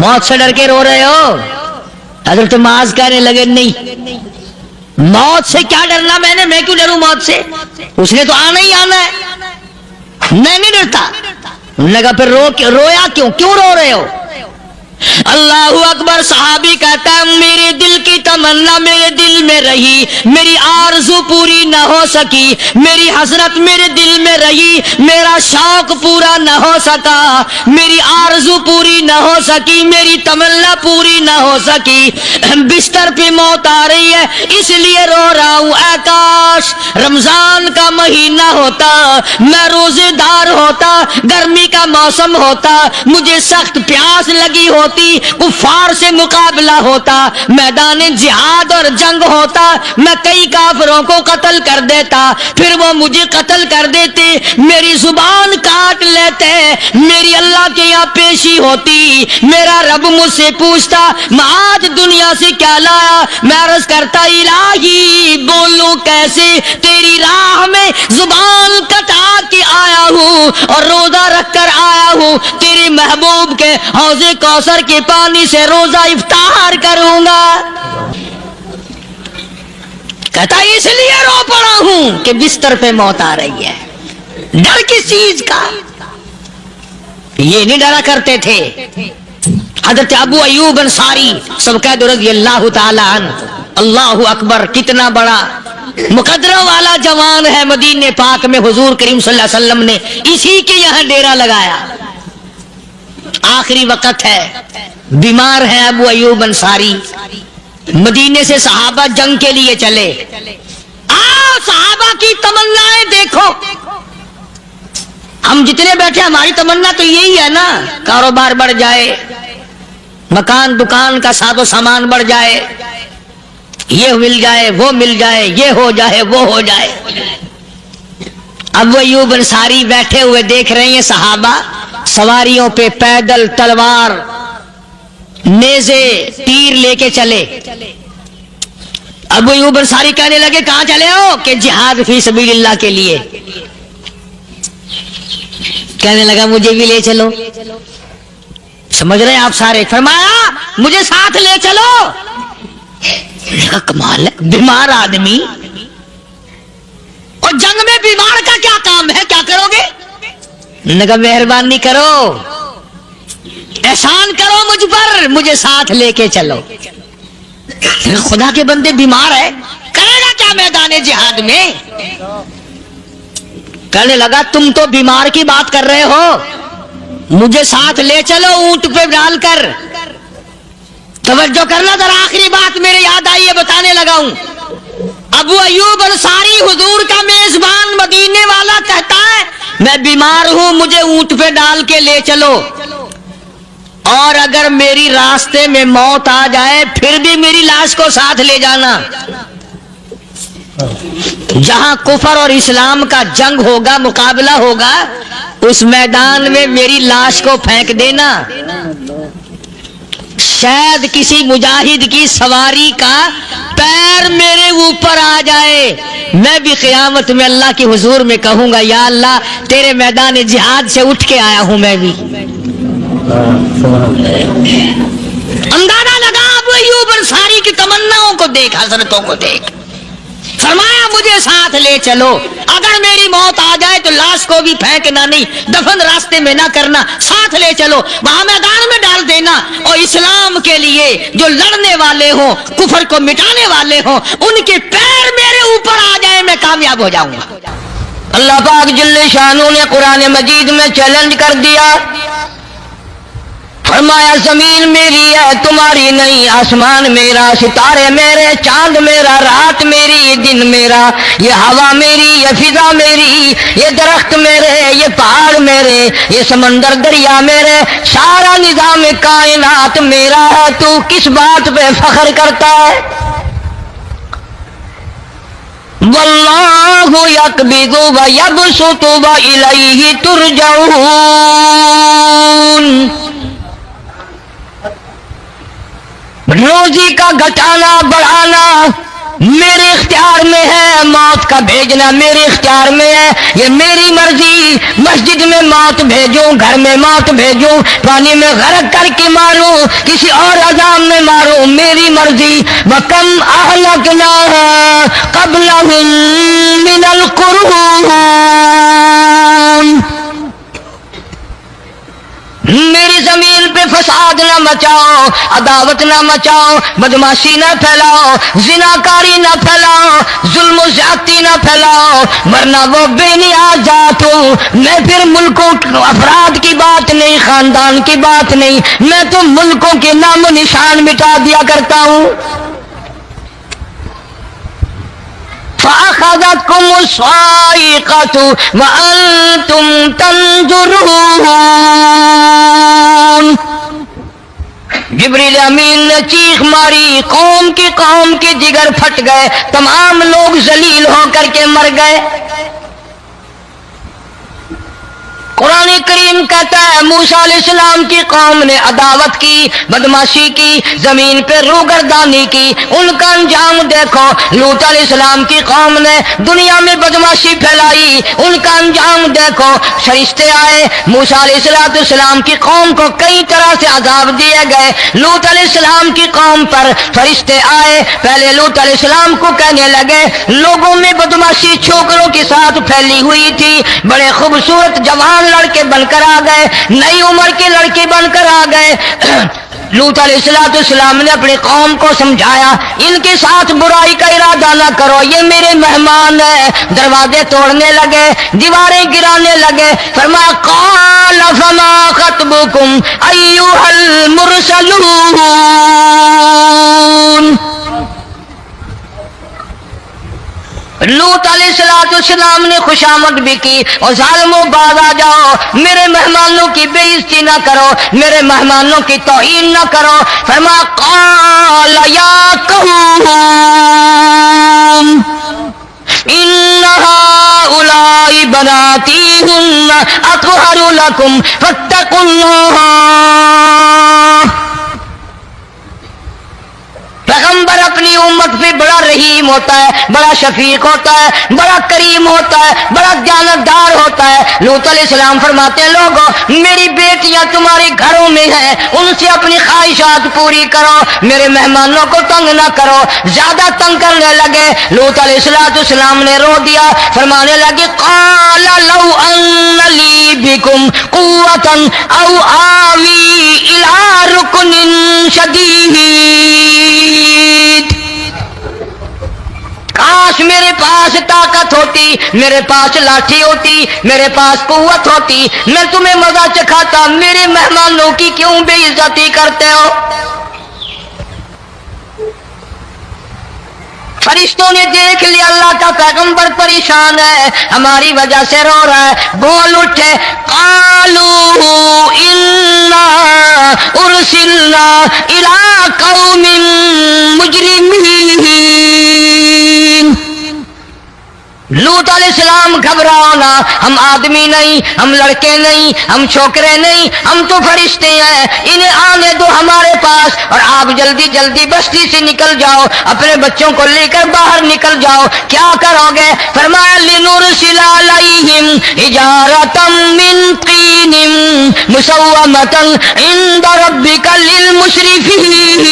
A: موت سے ڈر کے رو رہے ہو؟ حضرت معاذ کہنے لگے نہیں، موت سے کیا ڈرنا، میں کیوں ڈروں موت سے، اس نے تو آنا ہی آنا ہے، میں نہیں ڈرتا۔ انہوں نے کہا پھر رویا کیوں رو رہے ہو؟ اللہ اکبر۔ صحابی کہتا ہے میرے دل کی تمنا میرے دل میں رہی، میری آرزو پوری نہ ہو سکی، میری حسرت میرے دل میں رہی، میرا شوق پورا نہ ہو سکا، میری آرزو پوری نہ ہو سکی، میری تمنا پوری نہ ہو سکی، بستر پہ موت آ رہی ہے اس لیے رو رہا ہوں۔ اے کاش رمضان کا مہینہ ہوتا، میں روزے دار ہوتا، گرمی کا موسم ہوتا، مجھے سخت پیاس لگی ہوتی، کفار سے مقابلہ ہوتا، میدان جہاد اور جنگ ہوتا، میں کئی کافروں کو قتل کر دیتا، پھر وہ مجھے قتل کر دیتے، میری زبان کاٹ لیتے، میری اللہ کے یہاں پیشی ہوتی، میرا رب مجھ سے پوچھتا معاذ دنیا سے کیا لایا؟ میں عرض کرتا الہی بولوں کیسے، تیری راہ میں زبان کٹا کے آیا ہوں اور روزہ رکھ کر آیا ہوں، تیرے محبوب کے حوض کوثر کے پانی سے روزہ افطار کروں گا۔ کہتا اس لیے رو پڑا ہوں کہ بستر پہ موت آ رہی ہے۔ ڈر کس چیز کا؟ یہ نہیں ڈرا کرتے تھے۔ حضرت ابو ایوب انصاری سب قید رضی اللہ تعالی عنہ، اللہ اکبر، کتنا بڑا مقدرہ والا جوان ہے۔ مدینہ پاک میں حضور کریم صلی اللہ علیہ وسلم نے اسی کے یہاں ڈیرا لگایا۔ آخری وقت ہے، بیمار ہے ابو ایوب انصاری، مدینے سے صحابہ جنگ کے لیے چلے۔ صحابہ کی تمنائیں دیکھو، ہم جتنے بیٹھے ہماری تمنا تو یہی ہے نا، کاروبار بڑھ جائے، مکان دکان کا ساز و سامان بڑھ جائے، یہ مل جائے، وہ مل جائے، یہ ہو جائے، وہ ہو جائے۔ ابو ایوب انصاری بیٹھے ہوئے دیکھ رہے ہیں صحابہ سواریوں پہ پیدل تلوار नेज़े तीर लेके चले। अबू अय्यूब अंसारी कहने लगे कहां चले हो? कि जिहाद फी सबीलिल्लाह के लिए। कहने लगा मुझे भी ले चलो। समझ रहे हैं आप सारे? फरमाया मुझे साथ ले चलो। कमाल है, बीमार आदमी और जंग में बीमार का क्या काम है, क्या करोगे? नगा मेहरबानी करो, एहसान करो मुझ पर, मुझे साथ लेके चलो। खुदा के बंदे बीमार है, करेगा क्या मैदान जिहाद में? कहने लगा तुम तो बीमार की बात कर रहे हो, मुझे साथ ले चलो ऊंट पे डालकर। तवज्जो करना जरा, आखिरी बात मेरे याद आई है, बताने लगा हूं। अबू अय्यूब अंसारी हुजूर का मेजबान मदीने वाला कहता है मैं बीमार हूं, मुझे ऊंट पे डाल के ले चलो, और अगर मेरी रास्ते में मौत आ जाए फिर भी मेरी लाश को साथ ले जाना। जहां कुफर और इस्लाम का जंग होगा, मुकाबला होगा, उस मैदान में मेरी लाश को फेंक देना। शायद किसी मुजाहिद की सवारी का पैर मेरे ऊपर आ जाए, मैं भी क़यामत में अल्लाह के हुजूर में कहूंगा या अल्लाह तेरे मैदान जिहाद से उठ के आया हूं मैं भी। अंदाजा लगा अबू अय्यूब अंसारी की तमन्नाओं को देख, हजरतों को देख। फरमाया मुझे साथ ले चलो, अगर मेरी मौत आ जाए तो लाश को भी फेंकना नहीं, दफन रास्ते में ना करना, साथ ले चलो, वहां मैदान में डाल देना, और इस्लाम के लिए जो लड़ने वाले हो, कुफर को मिटाने वाले हो, उनके पैर मेरे ऊपर आ जाए, मैं कामयाब हो जाऊंगा।
C: अल्लाह पाक जल्ले शानू ने कुरान मजीद में चैलेंज कर दिया, फरमाया जमीन मेरी है तुम्हारी नहीं, आसमान मेरा, सितारे मेरे, चांद मेरा, रात मेरी, दिन मेरा, ये हवा मेरी, ये फिजा मेरी, ये दरख्त मेरे, ये पहाड़ मेरे, ये समंदर दरिया मेरे, सारा निजाम कायनात मेरा है, तू किस बात पे फख्र करता है? वल्लाहु यक़बिज़ु व यबसुतु व इलैहि तुरजऊन। रोजी का घटाना बढ़ाना मेरे इख्तियार में है, मौत का भेजना मेरे इख्तियार में है, ये मेरी मर्जी। मस्जिद में मौत भेजूं, घर में मौत भेजूं, पानी में गर्क करके मारूं, किसी और अजाब में मारूं, मेरी मर्जी। वकम अहलकना क़ब्लहुम मिनल कुरून, मेरी जमीन पे फसाद ना मचाओ, अदावत ना मचाओ, बदमाशी ना फैलाओ, जिनाकारी ना फैलाओ, जुल्म ज्यादती ना फैलाओ, वरना वो बेनियाज जात हूं मैं। फिर मुल्कों अफराद की बात नहीं, खानदान की बात नहीं, मैं तो मुल्कों के नामो निशान मिटा दिया करता हूं। فأخذتكم الصاعقة وأنتم تنظرون। जिब्रील अमीन ने चीख मारी, कौम के जिगर फट गए, तमाम लोग जलील होकर के मर गए। कुरान करीम कहता है मूसा अलैहिस्सलाम की कौम ने अदावत की, बदमाशी की, जमीन पे रूगर्दानी की, उनका अंजाम देखो। लूत अलैहिस्सलाम की कौम ने दुनिया में बदमाशी फैलाई, उनका अंजाम देखो। फरिश्ते आए, मूसा अलैहिस्सलाम की कौम को कई तरह से अजाब दिए गए। लूत अलैहिस्सलाम की कौम पर फरिश्ते आए, पहले लूत अलैहिस्सलाम को कहने लगे, लोगों में बदमाशी छोकरों के साथ फैली हुई थी, बड़े खूबसूरत जवान लड़के बनकर आ गए, नई उम्र के लड़के बनकर आ गए। लूत अलैहिस्सलाम ने अपनी कौम को समझाया, इनके साथ बुराई का इरादा ना करो, ये मेरे मेहमान है। दरवाजे तोड़ने लगे, दीवारें गिराने लगे। फरमाया क़ाल फमा खतबुकुम अय्युहल मुरसलून। लूत अलैहिस्सलाम ने खुशामद भी की, और जालिमों बाज आ जाओ, मेरे मेहमानों की बेइज्जती ना करो, मेरे मेहमानों की तौहीन ना करो। फरमाया क़ाल या कौम इन्ना हाउलाई बनाती हुन्ना अत्हरु लकुम फत्तकुल्लाह। रहीम होता है, बड़ा शफीक होता है, बड़ा करीम होता है, बड़ा जानतदार होता है। लूत अलैहिस्सलाम फरमाते हैं, लोगों मेरी बेटियां तुम्हारे घरों में हैं, उनसे अपनी ख्वाहिशात पूरी करो, मेरे मेहमानों को तंग ना करो। ज्यादा तंग करने लगे, लूत अलैहिस्सलाम ने रो दिया, फरमाने लगे क़ाला लौ अन्न ली बिकुम क़ुव्वतन औ आवी इला रुकनिन शदीद, काश मेरे पास ताकत होती, मेरे पास लाठी होती, मेरे पास कुव्वत होती, मैं तुम्हें मजा चखाता। मेरे मेहमानों की क्यों बेइज्जती करते हो? फरिश्तों ने देख लिया अल्लाह का पैगंबर परेशान है, हमारी वजह से रो रहा है, बोल उठे कालू इन्ना उरसिलना इला कौमिन मुजरिमीन। लूत अलैहिस्सलाम घबराओ ना, हम आदमी नहीं, हम लड़के नहीं, हम छोकरे नहीं, हम तो फरिश्ते हैं, इन्हें आने दो हमारे पास और आप जल्दी जल्दी बस्ती से निकल जाओ, अपने बच्चों को लेकर बाहर निकल जाओ। क्या करोगे? फरमाया लिनुरसिला अलैहिम हिजारतम मिन तीनिम मुसव्वमतन इंद रब्बिका लिल मुशरिफीन।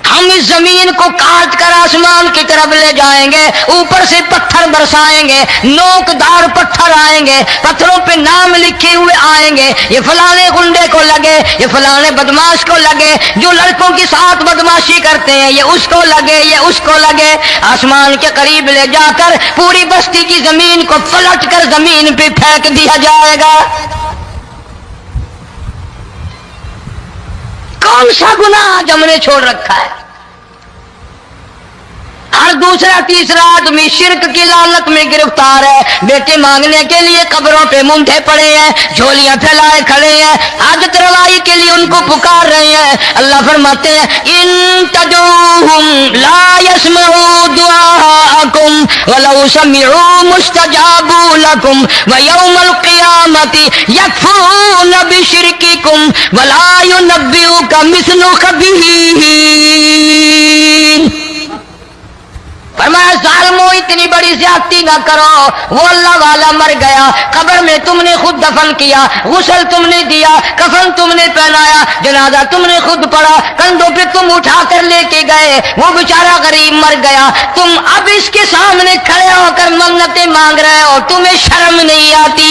C: हम इस जमीन को काट कर आसमान की तरफ ले जाएंगे, ऊपर से पत्थर बरसाएंगे, नोकदार पत्थर आएंगे, पत्थरों पे नाम लिखे हुए आएंगे, ये फलाने गुंडे को लगे, ये फलाने बदमाश को लगे, जो लड़कों के साथ बदमाशी करते हैं ये उसको लगे, ये उसको लगे। आसमान के करीब ले जाकर पूरी बस्ती की जमीन को पलट कर जमीन पे फेंक दिया जाएगा। कौन सा गुनाह आज हमने छोड़ रखा है? हर दूसरा तीसरा आदमी शिर्क की लालत में गिरफ्तार है, बेटे मांगने के लिए कब्रों पे मुंडे पड़े हैं, झोलियां फैलाए खड़े हैं, हाजत रवाई के लिए उनको पुकार रहे हैं। अल्लाह फरमाते हैं इन तदऊहुम ला यस्मऊ दुआकुम वलौ समिऊ मुस्तजाबू लकुम व यौमल क़ियामति यकफून बिशिरकिकुम वला युनब्बिउका मिस्लु खबीर। फरमाया जालिमों इतनी बड़ी ज्यादती ना करो, वो अल्लाह वाला मर गया, कब्र में तुमने खुद दफन किया, गुस्ल तुमने दिया, कफन तुमने पहनाया, जनाजा तुमने खुद पढ़ा, कंधों पे तुम उठा कर लेके गए, वो बेचारा गरीब मर गया, तुम अब इसके सामने खड़े होकर मन्नतें मांग रहे हो, तुम्हें शर्म नहीं आती?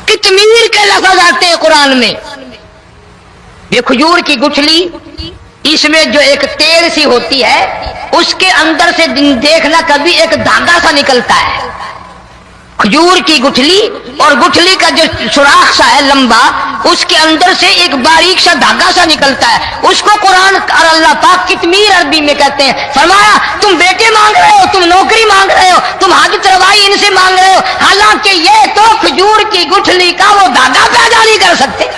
C: कितमीर के लफ्ज आते हैं कुरान में। ये खजूर की गुठली, इसमें जो एक तेल सी होती है, उसके अंदर से देखना कभी एक धागा सा निकलता है। खजूर की गुठली और गुठली का जो सुराख सा है लंबा, उसके अंदर से एक बारीक सा धागा सा निकलता है, उसको कुरान और अल्लाह पाक कितमीर अरबी में कहते हैं। फरमाया तुम बेटे मांग रहे हो, तुम नौकरी मांग रहे हो, तुम हाजत रवाई इनसे मांग रहे हो, हालांकि ये तो खजूर की गुठली का वो धागा पैदा नहीं कर सकते।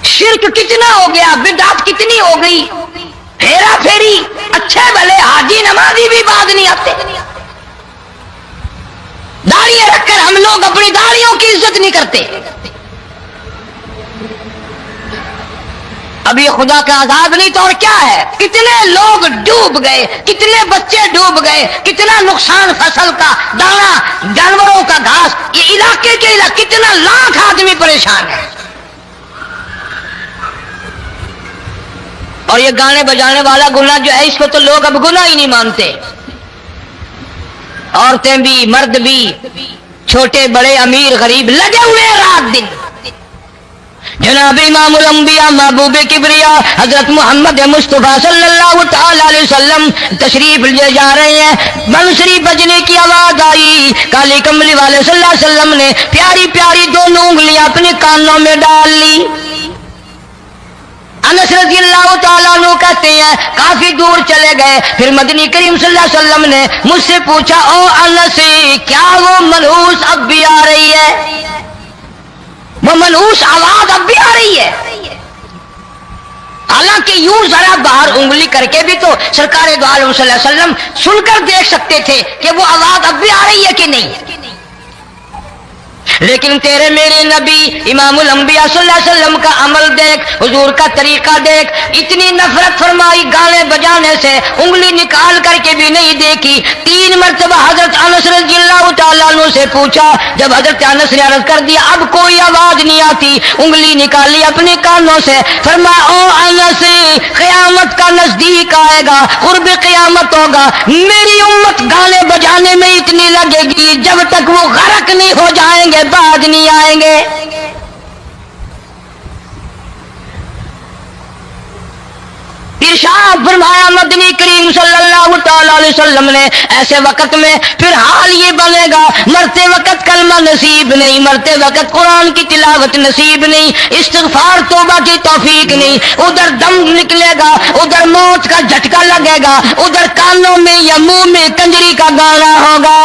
C: शिर्क कितना हो गया, बिदअत कितनी हो गई, हेरा फेरी, अच्छे भले हाजी नमाजी भी बात नहीं आते। दाढ़ियां रखकर हम लोग अपनी दाढ़ियों की इज्जत नहीं करते। अब ये खुदा का आजाद नहीं तो और क्या है? कितने लोग डूब गए, कितने बच्चे डूब गए, कितना नुकसान फसल का, दाना, जानवरों का घास, ये इलाके के कितना लाख आदमी परेशान है। और ये गाने बजाने वाला गुनाह जो है, इसको तो लोग अब गुनाह ही नहीं मानते। औरतें भी, मर्द भी, छोटे बड़े, अमीर गरीब लगे हुए हैं रात दिन। जनाब इमामुल अंबिया महबूब किबरिया हजरत मोहम्मद मुस्तफा सल्लल्लाहु तआला अलैहि वसल्लम तशरीफ ले जा रहे हैं, बंसरी बजने की आवाज आई, काली कमली वाले सल्लल्लाहु अलैहि वसल्लम ने प्यारी प्यारी दोनों उंगलियां अपने कानों में डाल ली। अनस रज़ियल्लाहु तआला अन्हु कहते हैं काफी दूर चले गए, फिर मदनी करीम सल्लल्लाहु अलैहि वसल्लम ने मुझसे पूछा, ओ अनस क्या वो मनहूस अब भी आ रही है? वो मनहूस आवाज अब भी आ रही है? हालांकि कि यूं जरा बाहर उंगली करके भी तो सरकार दो आलम सल्लल्लाहु अलैहि वसल्लम सुनकर देख सकते थे कि वो आवाज अब भी आ रही है कि नहीं। लेकिन तेरे मेरे नबी इमामुल अंबिया सल्लल्लाहु अलैहि वसल्लम का अमल देख, हुजूर का तरीका देख, इतनी नफरत फरमाई गाने बजाने से, उंगली निकाल करके भी नहीं देखी। 3 मरतबा हजरत अनस रज़ियल्लाहु तआला अन्हु से पूछा, जब हजरत अनस ने अर्ज कर दिया अब कोई आवाज नहीं आती, उंगली निकाली अपने कानों से, फरमाया ओ अनस, क़यामत का नजदीक आएगा, कुर्ब क़यामत होगा, मेरी उम्मत गाने बजाने में इतनी लगेगी जब तक वो गरक नहीं हो जाएंगे बाज नहीं आएंगे। इरशाद फरमाया मदनी करीम सल्लल्लाहु तआला अलैहि वसल्लम ने, ऐसे वक्त में फिर हाल ये बनेगा, मरते वक्त कलमा नसीब नहीं, मरते वक्त कुरान की तिलावत नसीब नहीं, इस्तिग़फ़ार तौबा की तौफीक नहीं, उधर दम निकलेगा, उधर मौत का झटका लगेगा, उधर कानों में या मुंह में कंजरी का गाना होगा।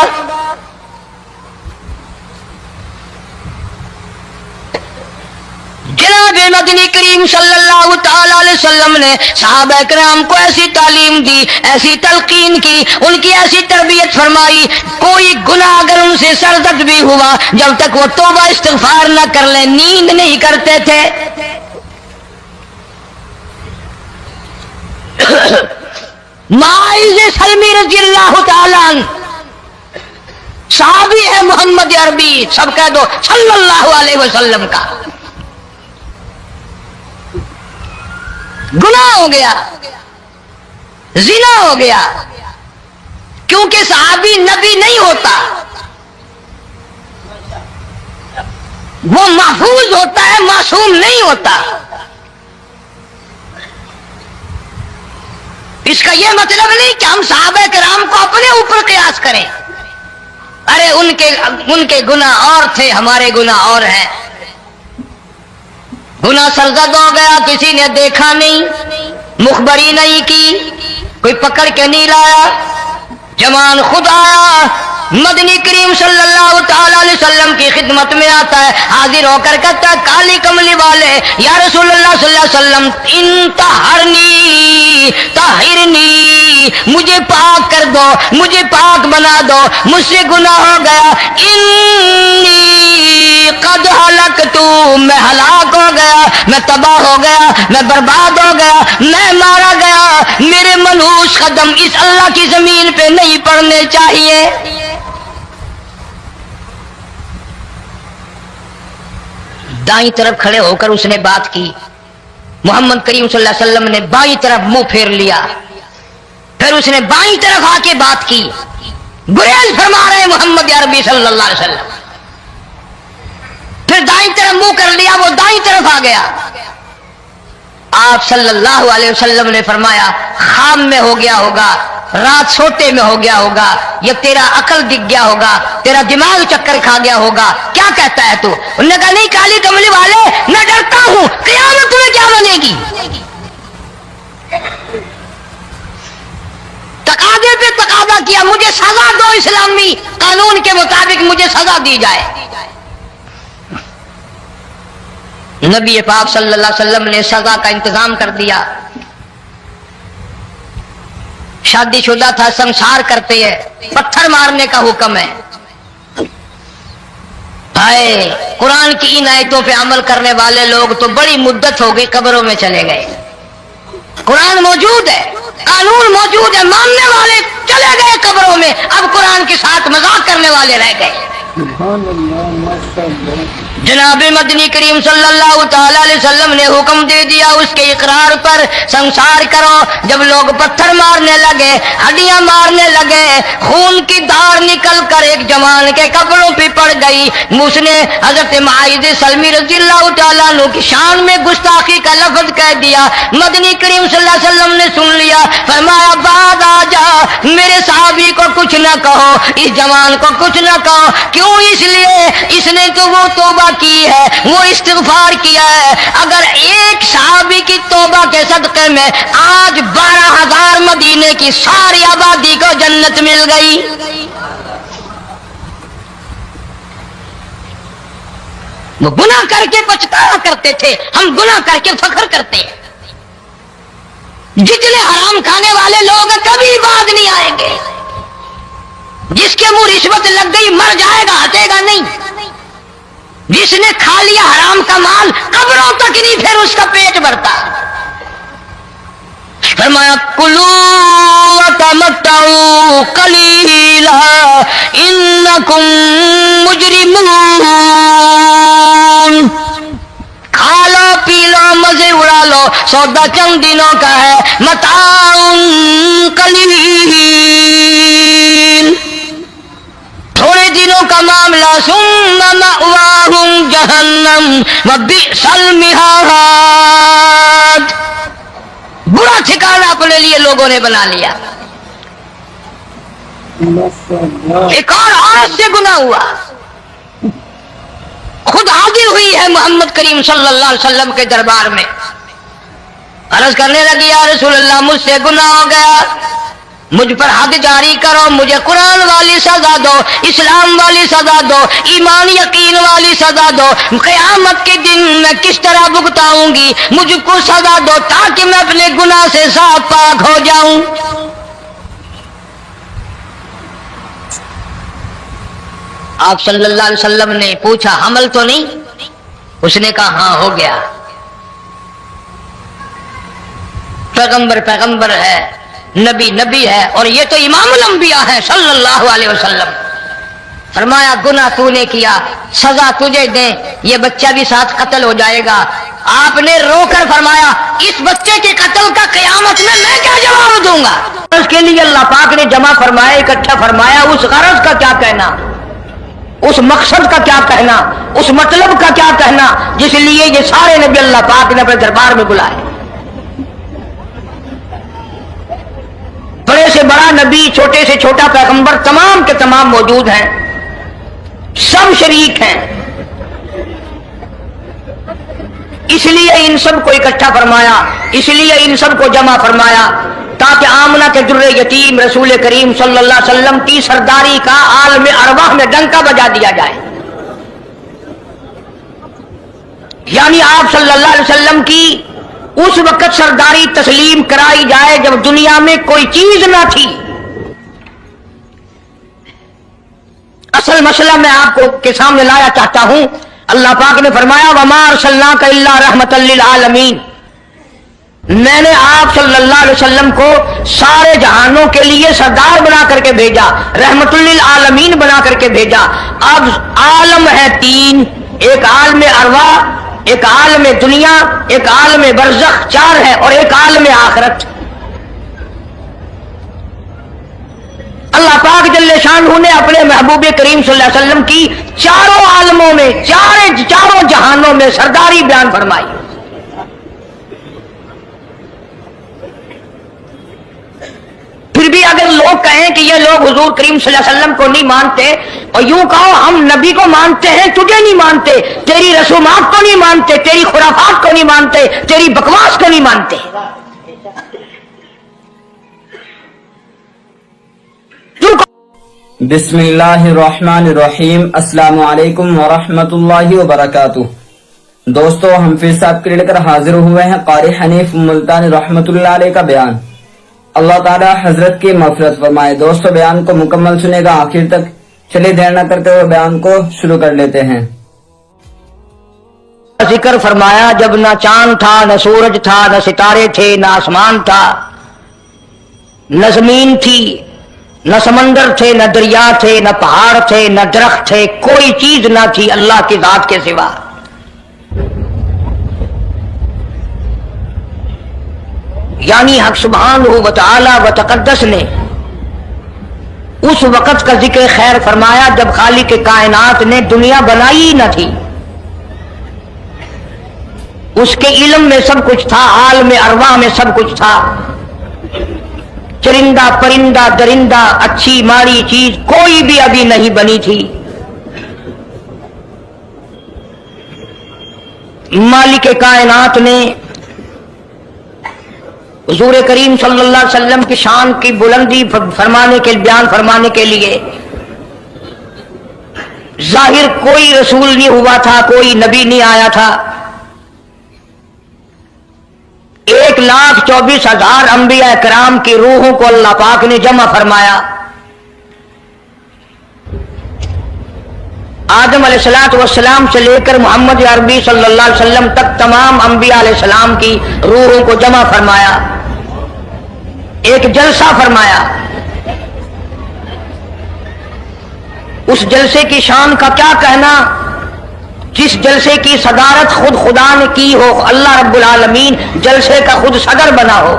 C: जनाब मदनी करीम सल्लल्लाहु तआला अलैहि वसल्लम ने सहाबा किराम को ऐसी तालीम दी, ऐसी तलकीन की, उनकी ऐसी तरबियत फरमाई, कोई गुनाह अगर उनसे सरजद भी हुआ, जब तक वो तौबा इस्तिग़फ़ार न कर ले नींद नहीं करते थे। माइज़ सलमी रज़ियल्लाहु तआला सहाबी है मोहम्मद अरबी, सब कह दो सल्लल्लाहु अलैहि वसल्लम का। गुनाह हो गया, जिना हो गया, क्योंकि सहाबी नबी नहीं होता, वो महफूज होता है, मासूम नहीं होता। इसका यह मतलब नहीं कि हम सहाबा किराम को अपने ऊपर कियास करें, अरे उनके गुनाह और थे, हमारे गुनाह और हैं। गुनाह सरजद हो गया, किसी ने देखा नहीं, मुखबरी नहीं की, कोई पकड़ के नहीं लाया, जवान खुद आया, मदनी करीम सल्लल्लाहु तआला अलैहि वसल्लम की खिदमत में आता है, हाजिर होकर कहता है काली कमली वाले या रसूलुल्लाह सल्लल्लाहु अलैहि वसल्लम इंतहरनी ताहिरनी, मुझे पाक कर दो, मुझे पाक बना दो, मुझसे गुनाह हो गया, इन्नी कद हलकतु, मैं हलाक हो गया, मैं तबाह हो गया, मैं बर्बाद हो गया, मैं मारा गया, मेरे मनहूस कदम इस अल्लाह की जमीन पे नहीं पड़ने चाहिए। दाईं तरफ खड़े होकर उसने बात की, मोहम्मद करीम सल्लल्लाहु अलैहि वसल्लम ने बाईं तरफ मुंह फेर लिया, फिर उसने बाईं तरफ आके बात की, गुरेज फरमा रहे मोहम्मद अरबी सल्लल्लाहु अलैहि वसल्लम, फिर दाईं तरफ मुंह कर लिया, वो दाईं तरफ आ गया। आप सल्लल्लाहु अलैहि वसल्लम ने फरमाया खाम में हो गया होगा, रात सोते में हो गया होगा, या तेरा अकल दिख गया होगा, तेरा दिमाग चक्कर खा गया होगा, क्या कहता है तू? उन्होंने कहा नहीं काली कमली वाले, मैं डरता हूं क़यामत में क्या बनेगी। तकादे पे तकादा किया, मुझे सजा दो, इस्लामी कानून के मुताबिक मुझे सजा दी जाए। नबी पाक सल्लल्लाहु अलैहि वसल्लम ने सजा का इंतजाम कर दिया। शादीशुदा था, संसार करते हैं, पत्थर मारने का हुक्म है। हाय, कुरान की इन आयतों पे अमल करने वाले लोग तो बड़ी मुद्दत हो गई कब्रों में चले गए। कुरान मौजूद है, कानून मौजूद है, मानने वाले चले गए कब्रों में, अब कुरान के साथ मजाक करने वाले रह गए। जनाब मदनी करीम सल्लल्लाहु तआला अलैहि वसल्लम ने हुक्म दे दिया उसके इकरार पर, संसार करो। जब लोग पत्थर मारने लगे, हड्डियां मारने लगे, खून की धार निकल कर एक जवान के कपड़ों पे पड़ गई, उसने हजरत माइज़ सलमी रज़ियल्लाहु तआला अन्हु की शान में गुस्ताखी का लफ्ज कह दिया। मदनी करीम सल्लल्लाहु अलैहि वसल्लम ने सुन लिया, फरमाया बाज आ जा, मेरे साहबी को कुछ न कहो, इस जवान को कुछ न कहो। क्यों? इसलिए इसने तो वो तौबा की है, वो इस्तिग़फ़ार किया है। अगर एक सहाबी की तौबा के सदक़े में आज 12,000 मदीने की सारी आबादी को जन्नत मिल गई। वो गुनाह करके पछतावा करते थे, हम गुनाह करके फख्र करते हैं। جتنے حرام کھانے والے لوگ ہیں کبھی بعد نہیں آئیں گے. جس کے منہ رشوت لگ گئی مر جائے گا, ہٹے گا نہیں. جس نے کھا لیا حرام کا مال قبروں تک نہیں پھر اس کا پیٹ بھرتا. فرمایا کلو وتمتعوا قلیلا انکم مجرمون. کھا لو پی لو مزے اڑا لو, سودا چند دنوں کا ہے. متاع قلیل, تھوڑے دنوں کا معاملہ. ثم مأواہم جہنم وبئس المہاد. برا ٹھکانہ اپنے لیے لوگوں نے بنا لیا. ایک اور عورت سے گناہ ہوا, خود حاضر ہوئی ہے محمد کریم صلی اللہ علیہ وسلم کے دربار میں. عرض کرنے لگی یا رسول اللہ مجھ سے گناہ ہو گیا, مجھ پر حد جاری کرو, مجھے قرآن والی سزا دو, اسلام والی سزا دو, ایمان یقین والی سزا دو. قیامت کے دن میں کس طرح بھگتاؤں گی, مجھ کو سزا دو تاکہ میں اپنے گناہ سے صاف پاک ہو جاؤں. آپ صلی اللہ علیہ وسلم نے پوچھا حمل تو نہیں؟ اس نے کہا ہاں ہو گیا. پیغمبر ہے, نبی ہے, اور یہ تو امام الانبیاء ہے صلی اللہ علیہ وسلم. فرمایا گناہ تو نے کیا, سزا تجھے دیں, یہ بچہ بھی ساتھ قتل ہو جائے گا. آپ نے رو کر فرمایا اس بچے کے قتل کا قیامت میں کیا جواب دوں گا. اس کے لیے اللہ پاک نے جمع فرمایا, اکٹھا فرمایا. اس غرض کا کیا کہنا, اس مقصد کا کیا کہنا, اس مطلب کا کیا کہنا جس لیے یہ سارے نبی اللہ پاک نے اپنے دربار میں بلائے. بڑے سے بڑا نبی, چھوٹے سے چھوٹا پیغمبر, تمام کے تمام موجود ہیں, سب شریک ہیں. اس لیے ان سب کو اکٹھا فرمایا, اس لیے ان سب کو جمع فرمایا تاکہ آمنہ کے در یتیم رسول کریم صلی اللہ علیہ وسلم کی سرداری کا عالم ارواح میں ڈنکا بجا دیا جائے. یعنی آپ صلی اللہ علیہ وسلم کی اس وقت سرداری تسلیم کرائی جائے جب دنیا میں کوئی چیز نہ تھی. اصل مسئلہ میں آپ کو کے سامنے لایا چاہتا ہوں. اللہ پاک نے فرمایا وما ارسلناک الا رحمۃ للعالمین, میں نے آپ صلی اللہ علیہ وسلم کو سارے جہانوں کے لیے سردار بنا کر کے بھیجا, رحمۃ للعالمین بنا کر کے بھیجا. اب عالم ہے تین, ایک عالم ارواح, ایک عالم دنیا, ایک عالم برزخ, چار ہے, اور ایک عالم آخرت. اللہ پاک جل شانہ نے اپنے محبوب کریم صلی اللہ علیہ وسلم کی چاروں عالموں میں, چاروں جہانوں میں سرداری بیان فرمائی. پھر بھی اگر لوگ کہیں کہ یہ لوگ حضور کریم صلی اللہ علیہ وسلم کو نہیں مانتے, اور یوں کہو ہم نبی کو مانتے ہیں تجھے نہیں مانتے, تیری رسومات کو نہیں مانتے, تیری خرافات کو نہیں مانتے, تیری بکواس کو نہیں مانتے.
D: بسم اللہ الرحمن الرحیم. السلام علیکم ورحمۃ اللہ وبرکاتہ. دوستو ہم پھر سے آپ کے لے کر حاضر ہوئے ہیں قاری حنیف ملتانی رحمۃ اللہ علیہ کا بیان. اللہ تعالی حضرت کی مغفرت فرمائے. دوستو بیان کو مکمل سنے گا آخر تک. چلیے دیر نہ کرتے ہوئے بیان کو شروع کر لیتے ہیں.
C: ذکر فرمایا جب نہ چاند تھا, نہ سورج تھا, نہ ستارے تھے, نہ آسمان تھا, نہ زمین تھی, نہ سمندر تھے, نہ دریا تھے, نہ پہاڑ تھے, نہ درخت تھے, کوئی چیز نہ تھی اللہ کی ذات کے سوا. یعنی حق سبحانہ و تعالی و تقدس نے اس وقت کا ذکر خیر فرمایا جب خالق کائنات نے دنیا بنائی نہ تھی. اس کے علم میں سب کچھ تھا, عالم ارواح میں سب کچھ تھا. چرندہ پرندہ درندہ, اچھی ماڑی چیز کوئی بھی ابھی نہیں بنی تھی. مالک کائنات نے حضور کریم صلی اللہ علیہ وسلم کی شان کی بلندی بیان فرمانے کے لیے ظاہر کوئی رسول نہیں ہوا تھا, کوئی نبی نہیں آیا تھا. ایک 1,24,000 अंबिया कराम की रूहों को अल्लाह पाक ने जमा फरमाया। आदम अलैहिस्सलाम से लेकर मोहम्मद अरबी सल्लल्लाहु अलैहि वसल्लम तक तमाम अंबिया अलैहिस्सलाम की रूहों को जमा फरमाया, एक जलसा फरमाया। उस जलसे की शान का क्या कहना, जिस जलसे की सदारत खुद खुदा ने की हो, अल्लाह रब्बुल आलमीन जलसे का खुद सदर बना हो।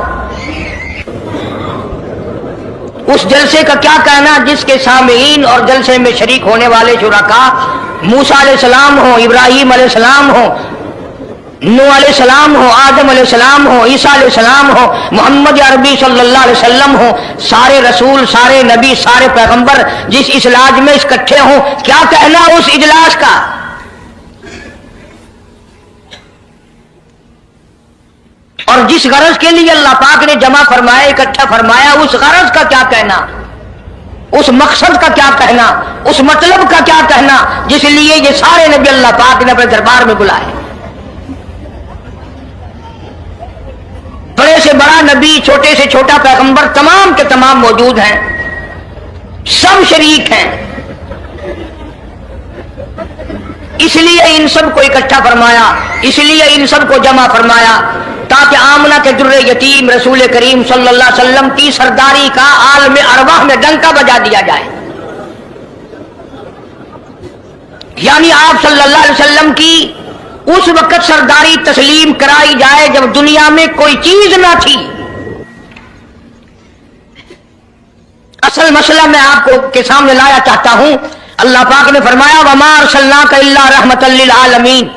C: उस जलसे का क्या कहना जिसके सामीन और जलसे में शरीक होने वाले शुरका मूसा अलैहिस्सलाम हो, इब्राहिम अलैहिस्सलाम हो, नूह अलैहिस्सलाम हो, आदम अलैहिस्सलाम हो, ईसा अलैहिस्सलाम हो, मोहम्मद अरबी सल्लल्लाहु अलैहि वसल्लम हो, सारे रसूल, सारे नबी, सारे पैगंबर जिस इजलास में इकट्ठे हों, क्या कहना उस इजलास का। और जिस गरज के लिए अल्लाह पाक ने जमा फरमाया, इकट्ठा फरमाया, उस गरज का क्या कहना, उस मकसद का क्या कहना, उस मतलब का क्या कहना जिस लिए ये सारे नबी अल्लाह पाक ने अपने दरबार में बुलाए। बड़े से बड़ा नबी, छोटे से छोटा पैगंबर, तमाम के तमाम मौजूद हैं, सब शरीक हैं। इसलिए इन सब को इकट्ठा फरमाया, इसलिए इन सब को जमा फरमाया, ताकि आमना के दुर्रे यतीम रसूल करीम सल्लल्लाहु अलैहि वसल्लम की सरदारी का आलम अरवाह में डंका बजा दिया जाए। यानी आप सल्लल्लाहु अलैहि वसल्लम की उस वक्त सरदारी तस्लीम कराई जाए जब दुनिया में कोई चीज ना थी। असल मसला मैं आपको के सामने लाया चाहता हूं। अल्लाह पाक ने फरमाया वमा अरसलनाका इल्ला रहमतल लिल आलमीन,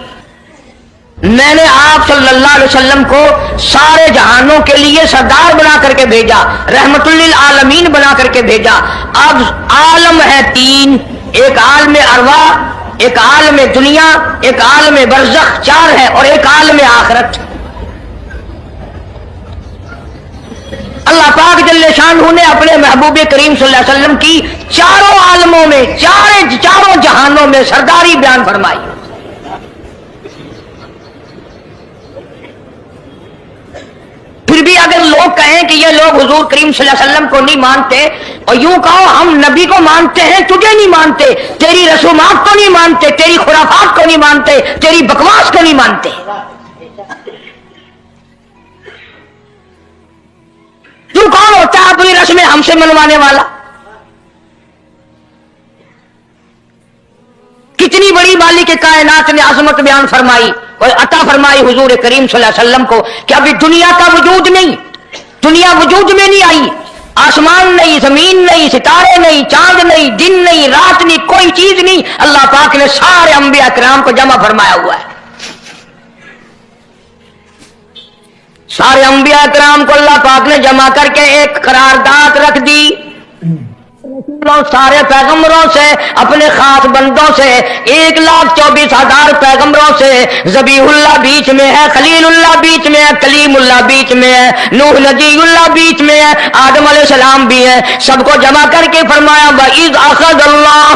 C: मैंने आप सल्लल्लाहु अलैहि वसल्लम को सारे जहानों के लिए सरदार बना करके भेजा, रहमतुल लिल आलमीन बना करके भेजा। अब आलम है तीन, एक आलम अरवा, एक आलम दुनिया, एक आलम बरज़ख, चार है, और एक आलम आखिरत। अल्लाह पाक जल्ले शानहू ने अपने महबूब करीम सल्लल्लाहु अलैहि वसल्लम की चारों आलमों में, चारों जहानों में सरदारी बयान फरमाई। फिर भी अगर लोग कहें कि ये लोग हुजूर करीम सल्लल्लाहु अलैहि वसल्लम को नहीं मानते, और यूं कहो हम नबी को मानते हैं, तुझे नहीं मानते, तेरी रसूमात को नहीं मानते, तेरी खुराफात को नहीं मानते, तेरी बकवास को नहीं मानते, तू कौन होता है अपनी रस्में हमसे मनवाने वाला। कितनी बड़ी मालिक के कायनात ने आजमत बयान फरमाई और अता फरमाई हुजूर करीम सल्लल्लाहु अलैहि वसल्लम को कि अभी दुनिया का वजूद नहीं, दुनिया वजूद में नहीं आई, आसमान नहीं, जमीन नहीं, सितारे नहीं, चांद नहीं, दिन नहीं, रात नहीं, कोई चीज नहीं। अल्लाह पाक ने सारे अंबिया किराम को जमा फरमाया हुआ है। सारे अंबिया किराम को अल्लाह पाक ने जमा करके एक करारदाद रख दी। सारे पैगंबरों से, अपने खास बंदों से, 1,24,000 पैगंबरों से, ज़बीहुल्लाह बीच में है, खलीलुल्लाह बीच में है, कलीमुल्लाह बीच में है, नूह नजीउल्लाह बीच में है, आदम अलैहिस्सलाम भी है। सबको जमा करके फरमाया वइज़ अख़ज़ल्लाह,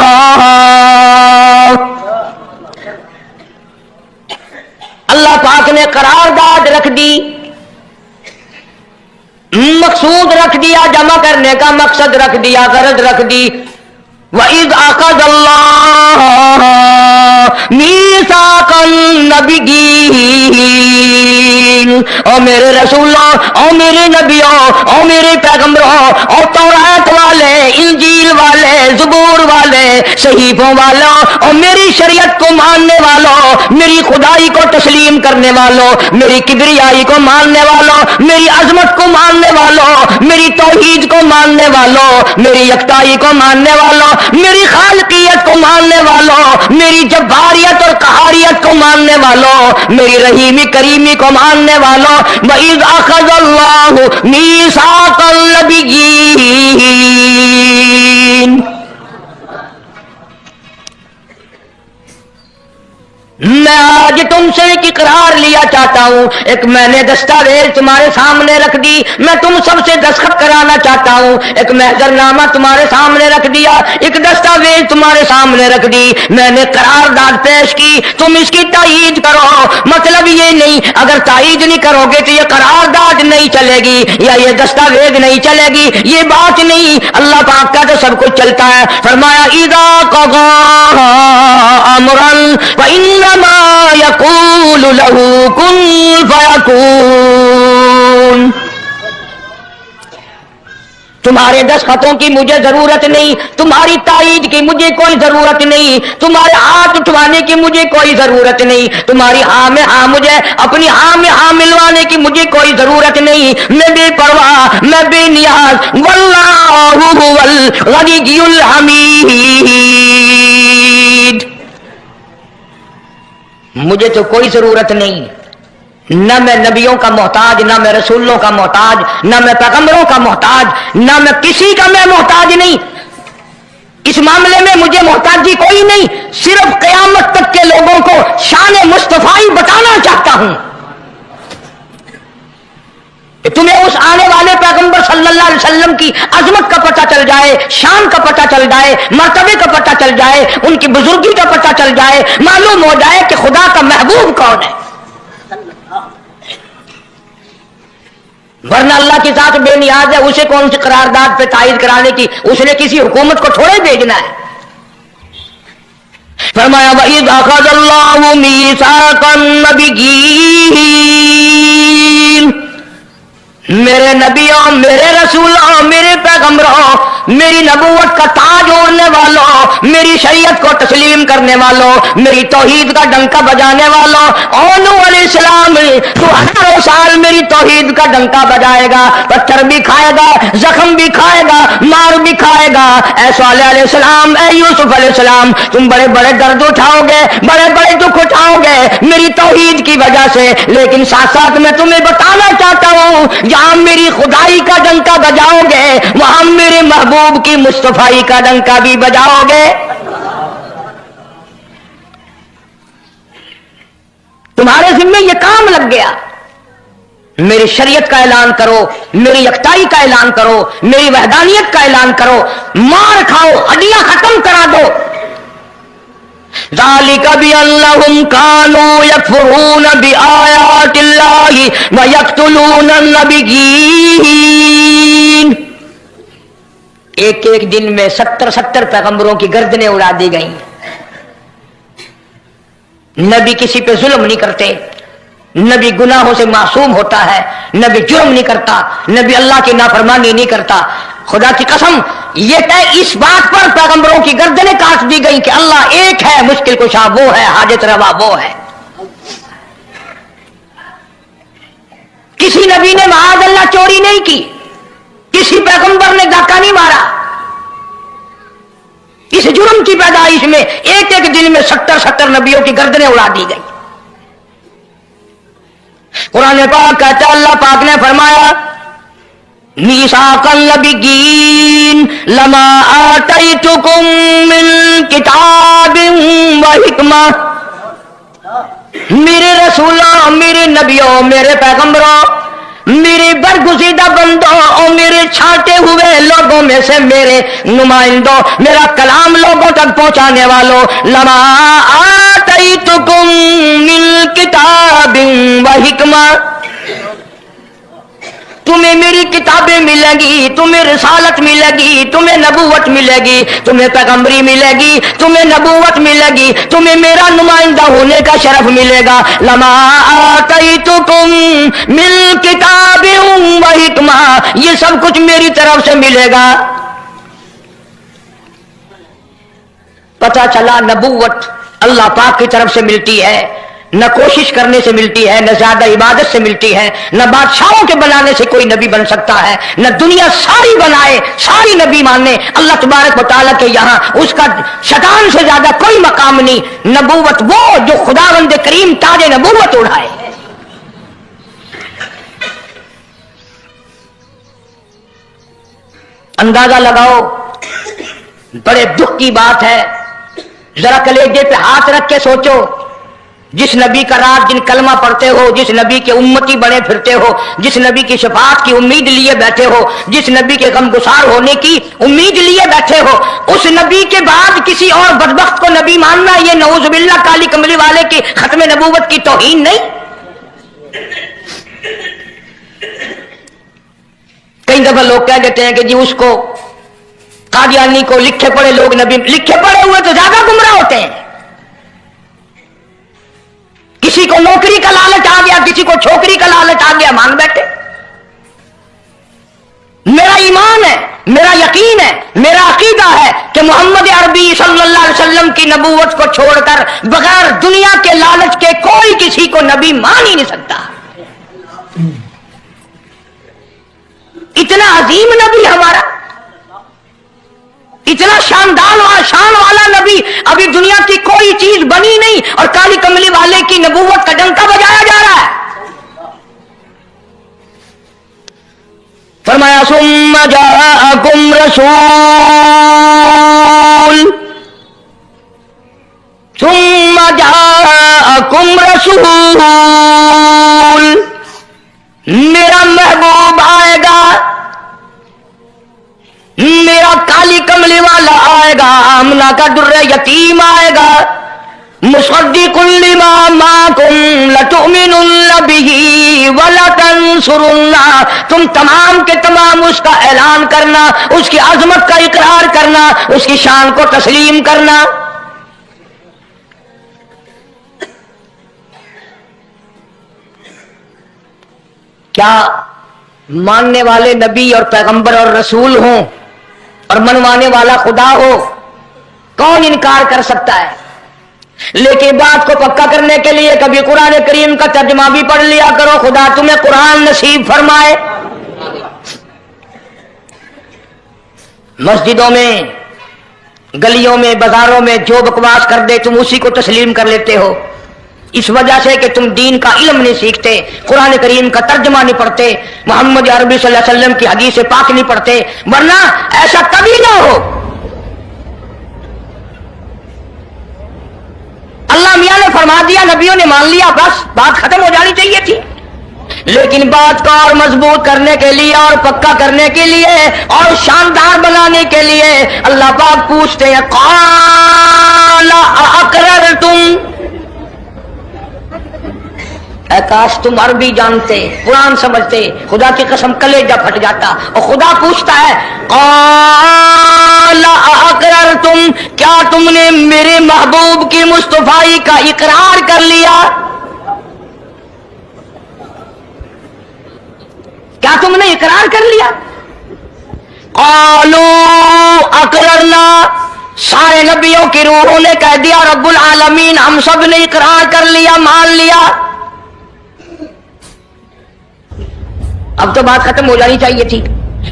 C: अल्लाह पाक ने करारदाद रख दी, मकसूद रख दिया, जमा करने का मकसद रख दिया, गरज रख दी। वइज़ अख़ज़ल्लाह मीसाक़न नबिय्यीन, और मेरे रसूलों, और मेरे नबियों, और मेरे पैगंबरों, और तौरात वाले, इंजील वाले, ज़बूर वाले, सहीफों वालों, और मेरी शरीयत को मानने वालों, मेरी खुदाई को तस्लीम करने वालों, मेरी किबरियाई को मानने वालों, मेरी अजमत को मानने वालों, मेरी तौहीद को मानने वालों, मेरी यकताई को मानने वालों, मेरी खालकियत को मानने वालों, मेरी जब्बारियत और कहारियत को मानने वालों, मेरी रहीमी करीमी को मानने वालों, वइज़ अख़ज़ल्लाहु मीसाक़ल नबिय्यीन, मैं आज तुमसे एक इकरार लिया चाहता हूं, एक मैंने दस्तावेज तुम्हारे सामने रख दी, मैं तुम सबसे दस्तखत कराना चाहता हूं, एक महजरनामा तुम्हारे सामने रख दिया, एक दस्तावेज तुम्हारे सामने रख दी, मैंने करारदाद पेश की, तुम इसकी तायीद करो। मतलब ये नहीं, अगर तायीद नहीं करोगे तो ये करारदाद नहीं चलेगी या ये दस्तावेज नहीं चलेगी, ये बात नहीं। अल्लाह पाक का तो सब कुछ चलता है। फरमाया इज़ा क़ज़ा अमरन फ़इन्नमा यक़ूलु लहू कुन फ़यकून। तुम्हारे दस्तखतों की मुझे जरूरत नहीं, तुम्हारी ताईद की मुझे कोई जरूरत नहीं, तुम्हारे हाथ उठवाने की मुझे कोई जरूरत नहीं, तुम्हारी हाँ में हाँ मुझे अपनी हाँ में हाँ मिलवाने की मुझे कोई जरूरत नहीं। मैं बेपरवाह, मैं बेनियाज, वल्लाहु हुवल गनियुल हमीद। मुझे तो कोई जरूरत नहीं, न मैं नबियों का मोहताज, न मैं रसूलों का मोहताज, न मैं पैगंबरों का मोहताज, न मैं किसी का मैं मोहताज नहीं। इस मामले में मुझे मोहताजी कोई नहीं, सिर्फ क़यामत तक के लोगों को शान मुस्तफाई बताना चाहता हूं कि तुम्हें उस आने वाले पैगंबर सल्लल्लाहु अलैहि वसल्लम की अजमत का पता चल जाए, शान का पता चल जाए, मर्तबे का पता चल जाए, उनकी बुजुर्गी का पता चल जाए, मालूम हो जाए कि खुदा का महबूब कौन है। वरना अल्लाह की जात बेनियाज है, उसे कौन सी करारदाद पे तायद कराने की, उसने किसी हुकूमत को थोड़े भेजना है। फरमाया वइज़ अख़ज़ल्लाहु मीसाक़न नबिय्यीन, मेरे नबियों, मेरे रसूलों, मेरे पैगंबरों, मेरी नबूवत का ताज ओढ़ने वालों, मेरी शरीयत को तस्लीम करने वालों, मेरी तौहीद का डंका बजाने वालों, और नूह अलैहिस्सलाम तो 1000 साल मेरी तौहीद का डंका बजाएगा, पत्थर भी खाएगा, जख्म भी खाएगा, मार भी खाएगा। ऐ सालेह अलैहिस्सलाम, ऐ यूसुफ अलैहिस्सलाम, तुम बड़े बड़े दर्द उठाओगे, बड़े बड़े दुख उठाओगे मेरी तौहीद की वजह से, लेकिन साथ साथ मैं तुम्हें बताना चाहता हूं, जहां मेरी खुदाई का डंका बजाओगे वहां मेरे महबूब की मुस्तफाई का डंका भी बजाओगे। तुम्हारे जिम्मे ये काम लग गया, मेरी शरीयत का ऐलान करो, मेरी यकताई का ऐलान करो, मेरी वहदानियत का ऐलान करो, मार खाओ, हड्डियां खत्म करा दो। ज़ालिका बिअन्नहुम कानू यकफुरून बिआयातिल्लाहि व यक़्तुलून अन्नबिय्यीन। एक एक दिन में 70 पैगंबरों की गर्दनें उड़ा दी गई। नबी किसी पे जुल्म नहीं करते, नबी गुनाहों से मासूम होता है, नबी जुर्म नहीं करता, नबी अल्लाह की नाफरमानी नहीं करता। खुदा की कसम, ये तय इस बात पर पैगंबरों की गर्दनें काट दी गई कि अल्लाह एक है, मुश्किल कुशा वो है, हाजत रवा वो है। किसी नबी ने माअज़ल्लाह चोरी नहीं की, किसी पैगंबर ने डाका नहीं मारा। इस जुर्म की पैदाइश में एक एक दिन में 70 नबियों की गर्दनें उड़ा दी गई। कुरान पाक कहता है, अल्लाह पाक ने फरमाया मीसाक़न नबिय्यीन लमा आतैतुकुम मिन किताबिन व हिकमा। मेरे रसूलों, मेरे नबियों, मेरे पैगंबरों, मेरे बरगुज़ीदा बंदों और मेरे छांटे हुए लोगों में से मेरे नुमाइंदों, मेरा कलाम लोगों तक पहुंचाने वालों, लमा आतैतुकुम मिन किताबिन व हिकमा, तुम्हें मेरी किताबें मिलेगी, तुम्हें रिसालत मिलेगी, तुम्हें नबूवत मिलेगी, तुम्हें पैगंबरी मिलेगी, तुम्हें नबूवत मिलेगी, तुम्हें मेरा नुमाइंदा होने का शरफ मिलेगा। लमा आतैतुकुम मिन किताबिन व हिकमा, ये सब कुछ मेरी तरफ से मिलेगा। पता चला नबूवत अल्लाह पाक की तरफ से मिलती है, न कोशिश करने से मिलती है, न ज्यादा इबादत से मिलती है, न बादशाहों के बनाने से कोई नबी बन सकता है, न दुनिया सारी बनाए सारी नबी माने अल्लाह तबारक व तआला के यहाँ उसका शैतान से ज्यादा कोई मकाम नहीं। नबूवत वो जो खुदावंद करीम ताजे नबूवत उड़ाए। अंदाजा लगाओ, बड़े दुख की बात है, जरा कलेजे पे हाथ रख के सोचो, जिस नबी का रात दिन कलमा पढ़ते हो, जिस नबी के उम्मती बने फिरते हो, जिस नबी की शफाअत की उम्मीद लिए बैठे हो, जिस नबी के गमगुसार होने की उम्मीद लिए बैठे हो, उस नबी के बाद किसी और बदबख्त को नबी मानना, ये नऊजुबिल्लाह काली कमली वाले की खत्म नबूवत की तौहीन नहीं। दफा लोग कह देते हैं कि जी उसको कादियानी को लिखे पढ़े लोग नबी, लिखे पढ़े हुए तो ज्यादा गुमराह होते हैं। किसी को नौकरी का लालच आ गया, किसी को छोकरी का लालच आ गया, मांग बैठे। मेरा ईमान है, मेरा यकीन है, मेरा अकीदा है कि मोहम्मद अरबी सल्लल्लाहु अलैहि वसल्लम की नबूवत को छोड़कर बगैर दुनिया के लालच के कोई किसी को नबी मान ही नहीं सकता। इतना अजीम नबी हमारा, इतना शानदार शान वाला नबी, अभी दुनिया की कोई चीज बनी नहीं और काली कमली वाले की नबूवत का डंका बजाया जा रहा है। फरमाया सुम्मा जाअकुम रसूल, सुम्मा जाअकुम रसूल, मेरा महबूब आएगा, मेरा काली कमली वाला आएगा, आमना का दुर्रे यतीम आएगा, मुसद्दिकुन लिमा माकुम लतुमिनुन बिही वला तंसुरुन्ना, तुम तमाम के तमाम उसका ऐलान करना, उसकी अजमत का इकरार करना, उसकी शान को तस्लीम करना। क्या मानने वाले नबी और पैगंबर और रसूल हों और मनवाने वाला खुदा हो, कौन इनकार कर सकता है? लेकिन बात को पक्का करने के लिए कभी कुरान करीम का तर्जुमा भी पढ़ लिया करो। खुदा तुम्हें कुरान नसीब फरमाए। मस्जिदों में, गलियों में, बाजारों में जो बकवास कर दे तुम उसी को तस्लीम कर लेते हो, इस वजह से कि तुम दीन का इल्म नहीं सीखते, कुरान करीम का तर्जुमा नहीं पढ़ते, मोहम्मद अरबी सल्लल्लाहु अलैहि वसल्लम की हदीस पाक नहीं पढ़ते। वरना ऐसा कभी ना हो। अल्लाह मियां ने फरमा दिया, नबियों ने मान लिया, बस बात खत्म हो जानी चाहिए थी। लेकिन बात को और मजबूत करने के लिए और पक्का करने के लिए और शानदार बनाने के लिए अल्लाह पाक पूछते हैं, क़ाला अअक़ररतुम, काश तुम अरबी जानते, कुरान समझते, खुदा की कसम कलेजा फट जाता। और खुदा पूछता है, क़ाला अअक़ररतुम, क्या तुमने मेरे महबूब की मुस्तफाई का इकरार कर लिया? क्या तुमने इकरार कर लिया? क़ालू अक़ररना, सारे नबियों की रूहों ने कह दिया रब्बुल आलमीन हम सब ने इकरार कर लिया, मान लिया। अब तो बात खत्म हो जानी चाहिए थी,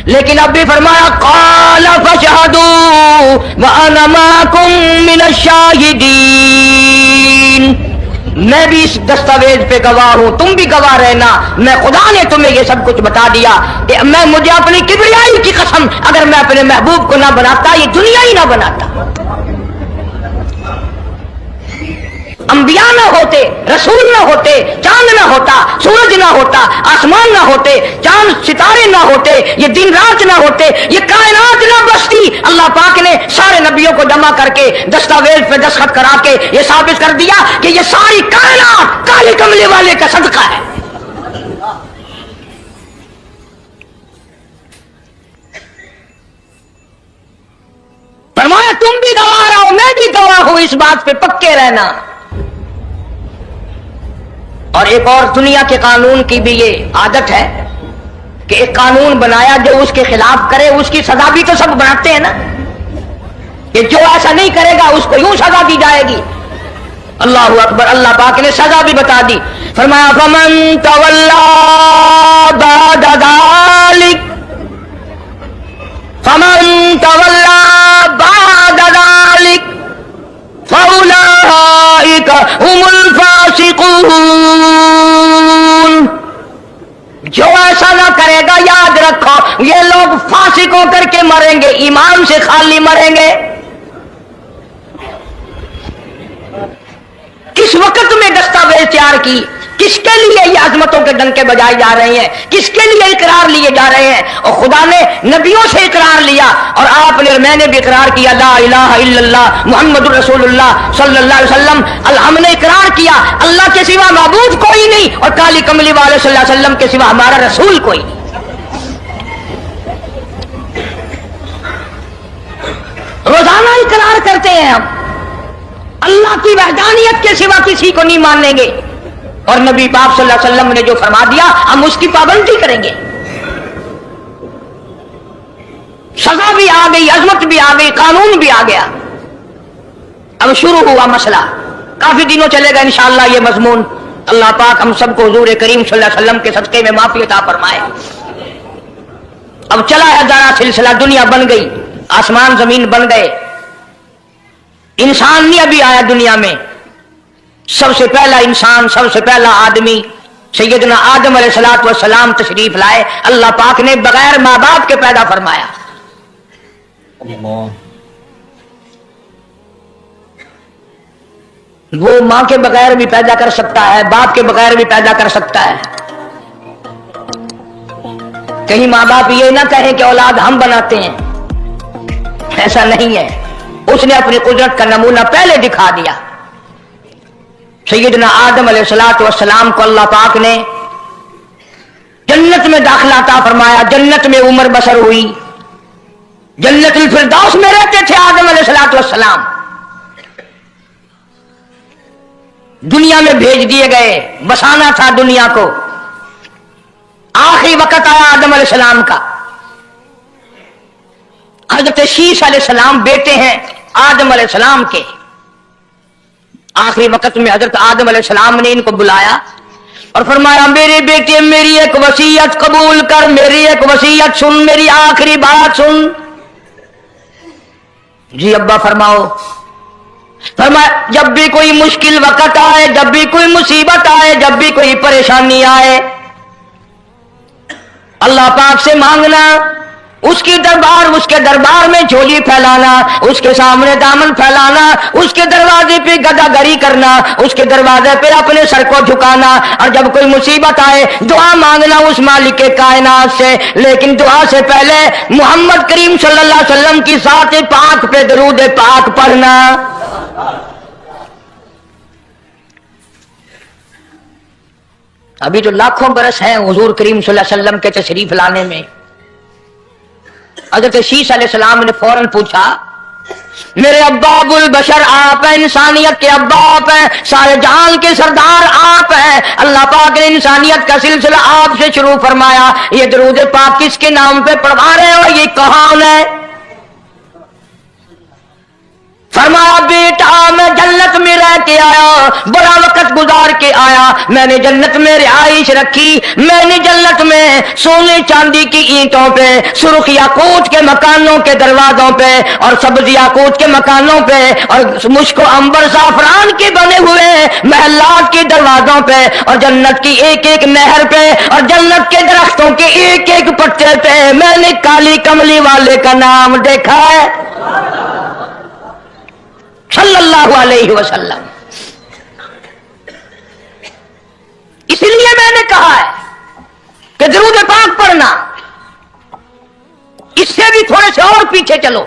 C: लेकिन अब भी फरमाया, क़ाल फशहदू व अना माकुम मिनश शाहिदीन, मैं भी इस दस्तावेज पे गवाह हूं, तुम भी गवाह रहना। मैं खुदा ने तुम्हें ये सब कुछ बता दिया कि मैं, मुझे अपनी किबरियाई की कसम, अगर मैं अपने महबूब को ना बनाता ये दुनिया ही ना बनाता। अंबिया ना होते, रसूल ना होते, चांद ना होता, सूरज ना होता, आसमान ना होते, चांद सितारे ना होते, ये दिन रात ना होते, ये कायनात ना बसती। अल्लाह पाक ने सारे नबियों को जमा करके दस्तावेज पे दस्तखत करा के ये साबित कर दिया कि ये सारी कायनात काले कमले वाले का सदका है। फरमाया तुम भी गवाह रहो, मैं भी गवाह हूं, इस बात पे पक्के रहना। और एक और दुनिया के कानून की भी ये आदत है कि एक कानून बनाया जो उसके खिलाफ करे उसकी सजा भी तो सब बनाते हैं ना, कि जो ऐसा नहीं करेगा उसको यूं सजा दी जाएगी। अल्लाह अकबर, अल्लाह पाक ने सजा भी बता दी। फरमाया फमन तवल्ला बाद ज़ालिक, फमन तवल्ला बाद ज़ालिक फउलाइका हुमुल फासिकून, जो ऐसा ना करेगा याद रखो ये लोग फासिक होकर के मरेंगे, ईमान से खाली मरेंगे। किस वक्त में दस्तावेज तैयार की, किसके लिए ये अजमतों के डंके बजाए जा रहे हैं, किसके लिए इकरार लिए जा रहे हैं? और खुदा ने नबियों से इकरार लिया और आपने, मैंने भी इकरार किया, ला इलाहा इल्लल्लाह मुहम्मदुर रसूलुल्लाह सल्लल्लाहु अलैहि वसल्लम। हमने इकरार किया अल्लाह के सिवा माबूद कोई नहीं और काली कमली वाले सल्लल्लाहु अलैहि वसल्लम के सिवा हमारा रसूल कोई नहीं। اقرار کرتے ہیں ہم اللہ کی وحدانیت کے سوا کسی کو نہیں مانیں گے، اور نبی پاک صلی اللہ علیہ وسلم نے جو فرما دیا ہم اس کی پابندی کریں گے۔ سزا بھی آ گئی، عظمت بھی آ گئی، قانون بھی آ گیا۔ اب شروع ہوا مسئلہ، کافی دنوں چلے گا انشاءاللہ یہ مضمون۔ اللہ پاک ہم سب کو حضور کریم صلی اللہ علیہ وسلم کے صدقے میں معافی عطا فرمائے۔ اب چلا ہے دارا سلسلہ، دنیا بن گئی، آسمان زمین بن گئے، انسان نہیں ابھی آیا دنیا میں۔ سب سے پہلا انسان، سب سے پہلا آدمی سیدنا آدم علیہ الصلوۃ والسلام تشریف لائے۔ اللہ پاک نے بغیر ماں باپ کے پیدا فرمایا۔ وہ ماں کے بغیر بھی پیدا کر سکتا ہے، باپ کے بغیر بھی پیدا کر سکتا ہے۔ کہیں ماں باپ یہ نہ کہیں کہ اولاد ہم بناتے ہیں، ایسا نہیں ہے۔ اس نے اپنی قدرت کا نمونہ پہلے دکھا دیا۔ سیدنا آدم علیہ الصلوۃ والسلام کو اللہ پاک نے جنت میں داخلہ عطا فرمایا، جنت میں عمر بسر ہوئی، جنت الفردوس میں رہتے تھے آدم علیہ الصلوۃ والسلام۔ دنیا میں بھیج دیے گئے، بسانا تھا دنیا کو۔ آخری وقت آیا آدم علیہ السلام کا۔ حضرت شیش علیہ السلام بیٹے ہیں آدم علیہ السلام کے۔ آخری وقت میں حضرت آدم علیہ السلام نے ان کو بلایا اور فرمایا میرے بیٹے میری ایک وصیت قبول کر، میری ایک وصیت سن، میری آخری بات سن۔ جی ابا فرماؤ۔ فرمایا جب بھی کوئی مشکل وقت آئے، جب بھی کوئی مصیبت آئے، جب بھی کوئی پریشانی آئے، اللہ پاک سے مانگنا، اس کے دربار میں جھولی پھیلانا، اس کے سامنے دامن پھیلانا، اس کے دروازے پہ گدا گری کرنا، اس کے دروازے پہ اپنے سر کو جھکانا، اور جب کوئی مصیبت آئے دعا مانگنا اس مالک کائنات سے۔ لیکن دعا سے پہلے محمد کریم صلی اللہ علیہ وسلم کی ذات پاک پہ درود پاک پڑھنا۔ ابھی تو لاکھوں برس ہیں حضور کریم صلی اللہ علیہ وسلم کے تشریف لانے میں۔ حضرت شیش علیہ السلام نے فوراً پوچھا میرے ابا ابو البشر آپ ہیں، انسانیت کے ابا آپ ہیں، سارے جہان کے سردار آپ ہیں۔ اللہ پاک نے انسانیت کا سلسلہ آپ سے شروع فرمایا، یہ درود پاک کس کے نام پہ پڑھوا رہے ہو، یہ کون ہے؟ فرمایا بیٹا میں جنت میں رہ کے آیا، بڑا وقت گزار کے آیا، میں نے جنت میں رہائش رکھی، میں نے جنت میں سونے چاندی کی اینٹوں پہ، سرخ یاقوت کے مکانوں کے دروازوں پہ، اور سبز یاقوت کے مکانوں پہ، اور مشک و عنبر زعفران کے بنے ہوئے محلات کے دروازوں پہ، اور جنت کی ایک ایک نہر پہ، اور جنت کے درختوں کے ایک ایک پتے پہ میں نے کالی کملی والے کا نام دیکھا ہے صلی اللہ علیہ وسلم۔ اس لیے میں نے کہا ہے کہ درود پاک پڑھنا، اس سے بھی تھوڑے سے اور پیچھے چلو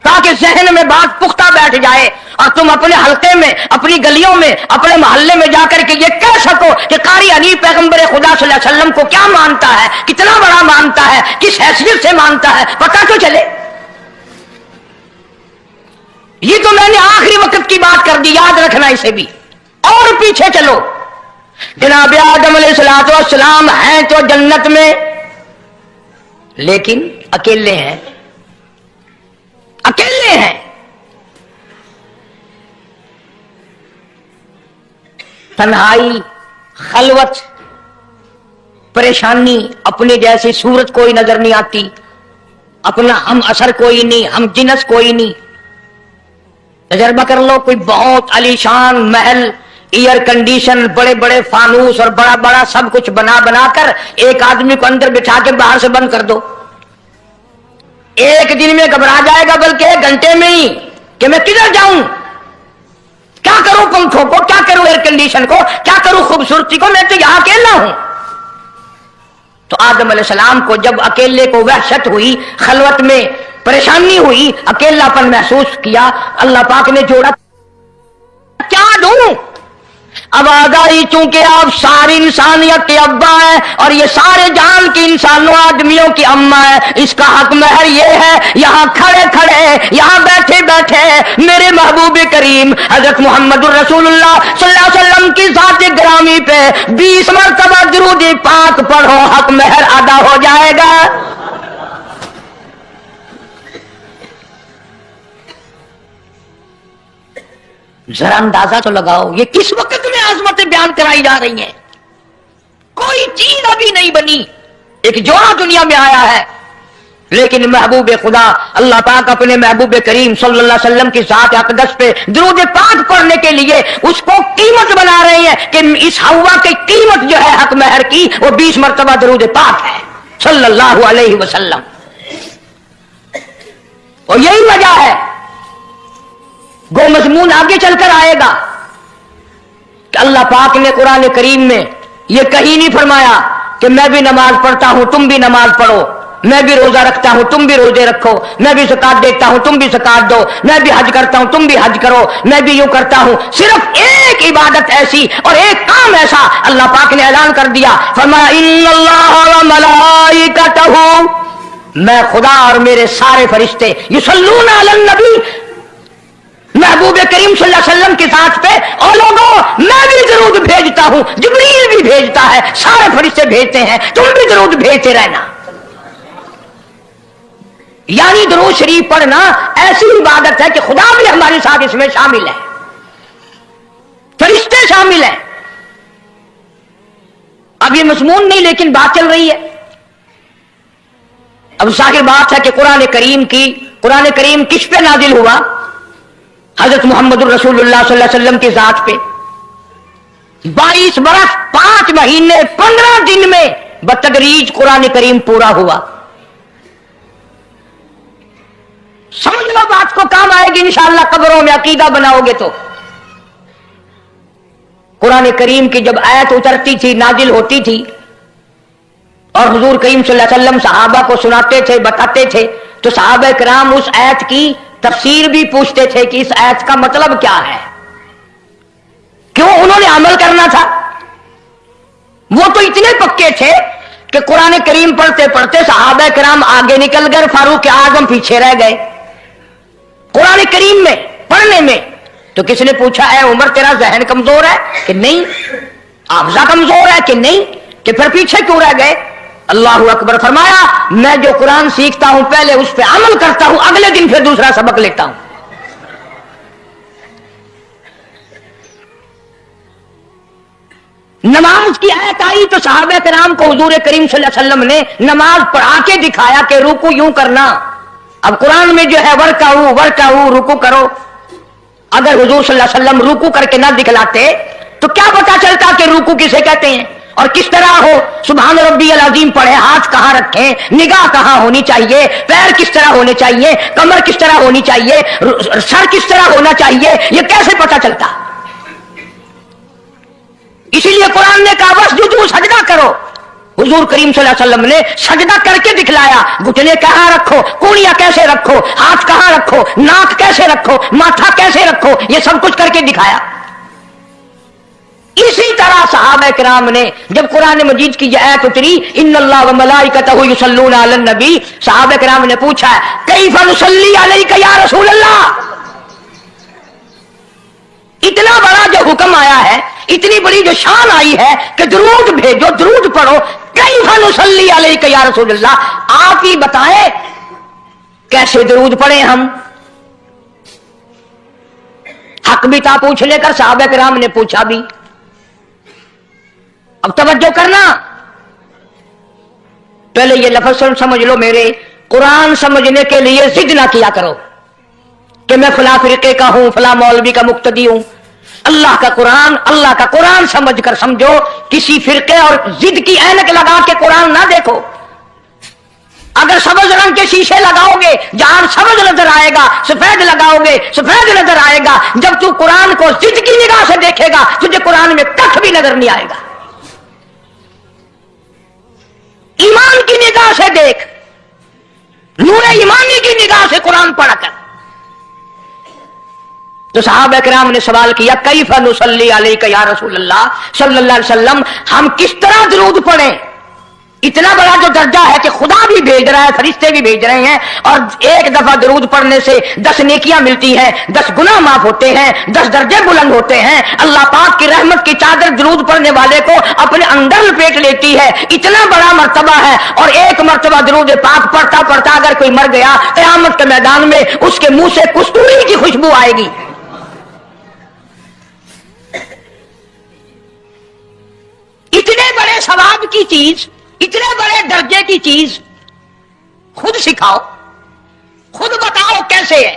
C: تاکہ ذہن میں بات پختہ بیٹھ جائے، اور تم اپنے حلقے میں، اپنی گلیوں میں، اپنے محلے میں جا کر کے یہ کہہ سکو کہ قاری حنیف پیغمبر خدا صلی اللہ علیہ وسلم کو کیا مانتا ہے، کتنا بڑا مانتا ہے، کس حیثیت سے مانتا ہے، پتہ تو چلے۔ یہ تو میں نے آخری وقت کی بات کر دی، یاد رکھنا اسے بھی۔ اور پیچھے چلو، جناب آدم علیہ الصلوۃ والسلام ہیں تو جنت میں، لیکن اکیلے ہیں، اکیلے ہیں۔ تنہائی، خلوت، پریشانی، اپنے جیسی صورت کوئی نظر نہیں آتی، اپنا ہم اثر کوئی نہیں، ہم جنس کوئی نہیں۔ تجربہ کر لو، کوئی بہت عالیشان محل، ایئر کنڈیشن، بڑے بڑے فانوس اور بڑا بڑا سب کچھ بنا بنا کر ایک آدمی کو اندر بٹھا کے باہر سے بند کر دو، ایک دن میں گھبرا جائے گا، بلکہ ایک گھنٹے میں ہی، کہ میں کدھر جاؤں، کیا کروں پنکھوں کو، کیا کروں ایئر کنڈیشن کو، کیا کروں خوبصورتی کو، میں تو یہاں اکیلا ہوں۔ تو آدم علیہ السلام کو جب اکیلے کو وحشت ہوئی، خلوت میں پریشانی ہوئی، اکیلا پن محسوس کیا، اللہ پاک نے جوڑا کیا دوں؟ آواز آئی چونکہ آپ ساری انسانیت کے ابا ہیں اور یہ سارے جہان کے انسانوں آدمی बीवियों की अम्मा है, इसका हक महर ये है। यहाँ खड़े खड़े, यहाँ बैठे बैठे मेरे महबूब करीम हजरत मोहम्मद रसूलुल्लाह सल्लल्लाहु अलैहि वसल्लम की ज़ात ग्रामी पे 20 मरतबा दुरूद पाक पढ़ो, हक महर अदा हो जाएगा। जरा अंदाजा तो लगाओ ये किस वक्त में आजमतें बयान कराई जा रही हैं। कोई चीज अभी नहीं बनी, एक जोड़ा दुनिया में आया है, लेकिन महबूब खुदा अल्लाह पाक अपने महबूब करीम सल्लल्लाहु अलैहि वसल्लम की ज़ात अक़दस पे दुरूद पाक पढ़ने के लिए उसको कीमत बना रहे हैं कि इस हवा की कीमत जो है हक महर की वो 20 मरतबा दुरूद पाक है सल्लल्लाहु अलैहि वसल्लम। और यही वजह है, गो मज़मून आगे चलकर आएगा कि अल्लाह पाक ने कुरान करीम में यह कहीं नहीं फरमाया कि मैं भी नमाज पढ़ता हूं तुम भी नमाज पढ़ो, मैं भी रोजा रखता हूं तुम भी रोजे रखो, मैं भी ज़कात देता हूं तुम भी ज़कात दो, मैं भी हज करता हूं तुम भी हज करो, मैं भी यूं करता हूं। सिर्फ एक इबादत ऐसी और एक काम ऐसा अल्लाह पाक ने ऐलान कर दिया, फरमाया इन्नल्लाह व मलाइकतहू, मैं खुदा और मेरे सारे फरिश्ते युसल्लूना अलन नबी, महबूब करीम सल्लल्लाहु अलैहि वसल्लम के साथ पे और लोगों मैं भी दरूद भेजता हूं, जिब्रील भी भेजता है, सारे फरिश्ते भेजते हैं, तुम भी दरूद भेजते रहना। यानी दरूद शरीफ पढ़ना ऐसी इबादत है कि खुदा भी हमारे साथ इसमें शामिल है, फरिश्ते शामिल हैं। अब ये मज़मून नहीं, लेकिन बात चल रही है। अब जाहिर बात है कि कुरान करीम किस पे नाजिल हुआ? हजरत मोहम्मद रसूलुल्लाह सल्लल्लाहु अलैहि वसल्लम की जात पे 22 बरस 5 महीने 15 दिन में बतदरीज कुरान करीम पूरा हुआ। समझ लो बात को, काम आएगी इंशाअल्लाह कब्रों में अकीदा बनाओगे तो। कुरान करीम की जब आयत उतरती थी, नाजिल होती थी और हुजूर करीम सल्लल्लाहु अलैहि वसल्लम सहाबा को सुनाते थे, बताते थे, तो सहाबा किराम उस आयत की तफसीर भी पूछते थे कि इस आयत का मतलब क्या है, क्यों उन्होंने अमल करना था। वो तो इतने पक्के थे कि कुरान करीम पढ़ते पढ़ते सहाबा किराम आगे निकल गए, फारूक आजम पीछे रह गए कुरान करीम में पढ़ने में। तो किसने पूछा, ऐ उमर तेरा जहन कमजोर है कि नहीं, हाफजा कमजोर है कि नहीं, कि फिर पीछे क्यों रह गए? अल्लाह अकबर, फरमाया मैं जो कुरान सीखता हूं पहले उस पर अमल करता हूं, अगले दिन फिर दूसरा सबक लेता हूं। नमाज की आयत आई तो सहाबा किराम को हुजूर करीम सल्लल्लाहु अलैहि वसल्लम ने नमाज पढ़ा के दिखाया कि रुकू यूं करना। अब कुरान में जो है वर्काऊ रुकू करो, अगर हुजूर सल्लल्लाहु अलैहि वसल्लम रुकू करके ना दिखलाते तो क्या पता चलता कि रुकू किसे कहते हैं और किस तरह हो। सुभान रब्बियल अज़ीम पढ़े, हाथ कहां रखें, निगाह कहां होनी चाहिए, पैर किस तरह होने चाहिए, कमर किस तरह होनी चाहिए, सर किस तरह होना चाहिए, यह कैसे पता चलता? इसीलिए कुरान ने कहा बस जुदू सजदा करो। हुजूर करीम सल्लल्लाहु अलैहि वसल्लम ने सजदा करके दिखलाया, घुटने कहां रखो, कूड़ियां कैसे रखो, हाथ कहां रखो, नाक कैसे रखो, माथा कैसे रखो, यह सब कुछ करके दिखाया। इसी तरह सहाबा किराम ने जब कुरान मजीद की आयत उतरी इन्नल्लाह व मलाइकतहू युसल्लूना अलन नबी, सहाबा किराम ने पूछा कैफ़ नुसल्ली अलैका या रसूल अल्लाह, इतना बड़ा जो हुक्म आया है, इतनी बड़ी जो शान आई है कि दुरूद भेजो, दुरूद पढ़ो, कैफ़ नुसल्ली अलैका या रसूल अल्लाह, आप ही बताएं कैसे दुरूद पढ़े हम। हक भी था पूछने का, सहाबा किराम ने पूछा भी। अब तवज्जो करना, पहले ये लफ्ज़ समझ लो मेरे, कुरान समझने के लिए जिद ना किया करो कि मैं फला फिरके का हूं, फला मौलवी का मुक्तदी हूं। अल्लाह का कुरान समझ कर समझो, किसी फिरके और जिद की ऐनक लगा के कुरान ना देखो। अगर सबज रंग के शीशे लगाओगे जहां सबज नजर आएगा, सफेद लगाओगे सफेद नजर आएगा। जब तू कुरान को जिद की निगाह से देखेगा तुझे कुरान में कख भी नजर नहीं आएगा। ईमान की निगाह से देख, नूरे ईमानी की निगाह से कुरान पढ़ा कर। तो सहाबा किराम ने सवाल किया कैफ़ नुसल्ली अलैका या रसूल अल्लाह सल्लल्लाहु अलैहि वसल्लम, हम किस तरह दुरूद पढ़ें? اتنا بڑا جو درجہ ہے کہ خدا بھی بھیج رہا ہے، فرشتے بھی بھیج رہے ہیں، اور ایک دفعہ درود پڑھنے سے 10 نیکیاں ملتی ہیں، 10 گناہ معاف ہوتے ہیں، 10 درجے بلند ہوتے ہیں۔ اللہ پاک کی رحمت کی چادر درود پڑھنے والے کو اپنے اندر لپیٹ لیتی ہے، اتنا بڑا مرتبہ ہے۔ اور ایک مرتبہ درود پاک پڑھتا پڑھتا اگر کوئی مر گیا، قیامت کے میدان میں اس کے منہ سے کستوری کی خوشبو آئے گی۔ اتنے بڑے ثواب کی چیز، اتنے بڑے درجے کی چیز خود سکھاؤ، خود بتاؤ کیسے ہے۔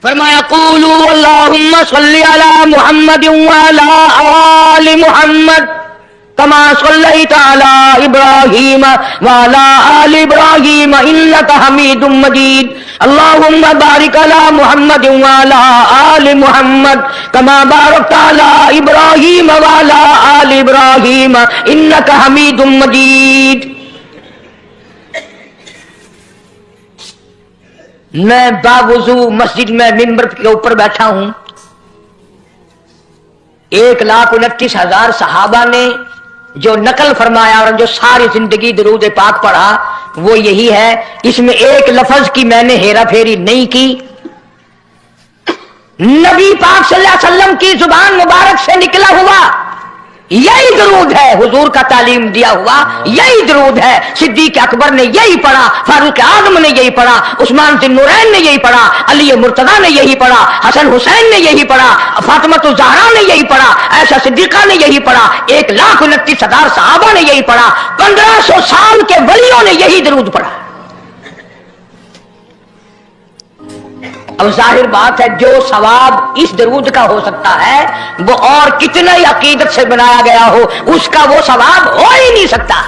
C: فرمایا قولوا اللہم صلی علی محمد وعلی آل محمد کما صلیت علی ابراہیم وعلی آل ابراہیم انک حمید مجید اللہم بارک علی محمد وعلی آل محمد کما بارکت علی ابراہیم وعلی آل ابراہیم انک حمید مجید۔ میں باوضو مسجد میں ممبر کے اوپر بیٹھا ہوں، 1,29,000 صحابہ نے جو نقل فرمایا اور جو ساری زندگی درود پاک پڑھا وہ یہی ہے، اس میں ایک لفظ کی میں نے ہیرا پھیری نہیں کی۔ نبی پاک صلی اللہ علیہ وسلم کی زبان مبارک سے نکلا ہوا یہی درود ہے، حضور کا تعلیم دیا ہوا یہی درود ہے۔ صدیق اکبر نے یہی پڑھا، فاروق اعظم نے یہی پڑھا، عثمان ذی النورین نے یہی پڑھا، علی مرتضیٰ نے یہی پڑھا، حسن حسین نے یہی پڑھا، فاطمہ الزہرا نے یہی پڑھا، عائشہ صدیقہ نے یہی پڑھا، 1,29,000 صحابہ نے یہی پڑھا، 1500 سال کے ولیوں نے یہی درود پڑھا۔ اب ظاہر بات ہے جو ثواب اس درود کا ہو سکتا ہے وہ اور کتنا ہی عقیدت سے بنایا گیا ہو اس کا وہ ثواب ہو ہی نہیں سکتا،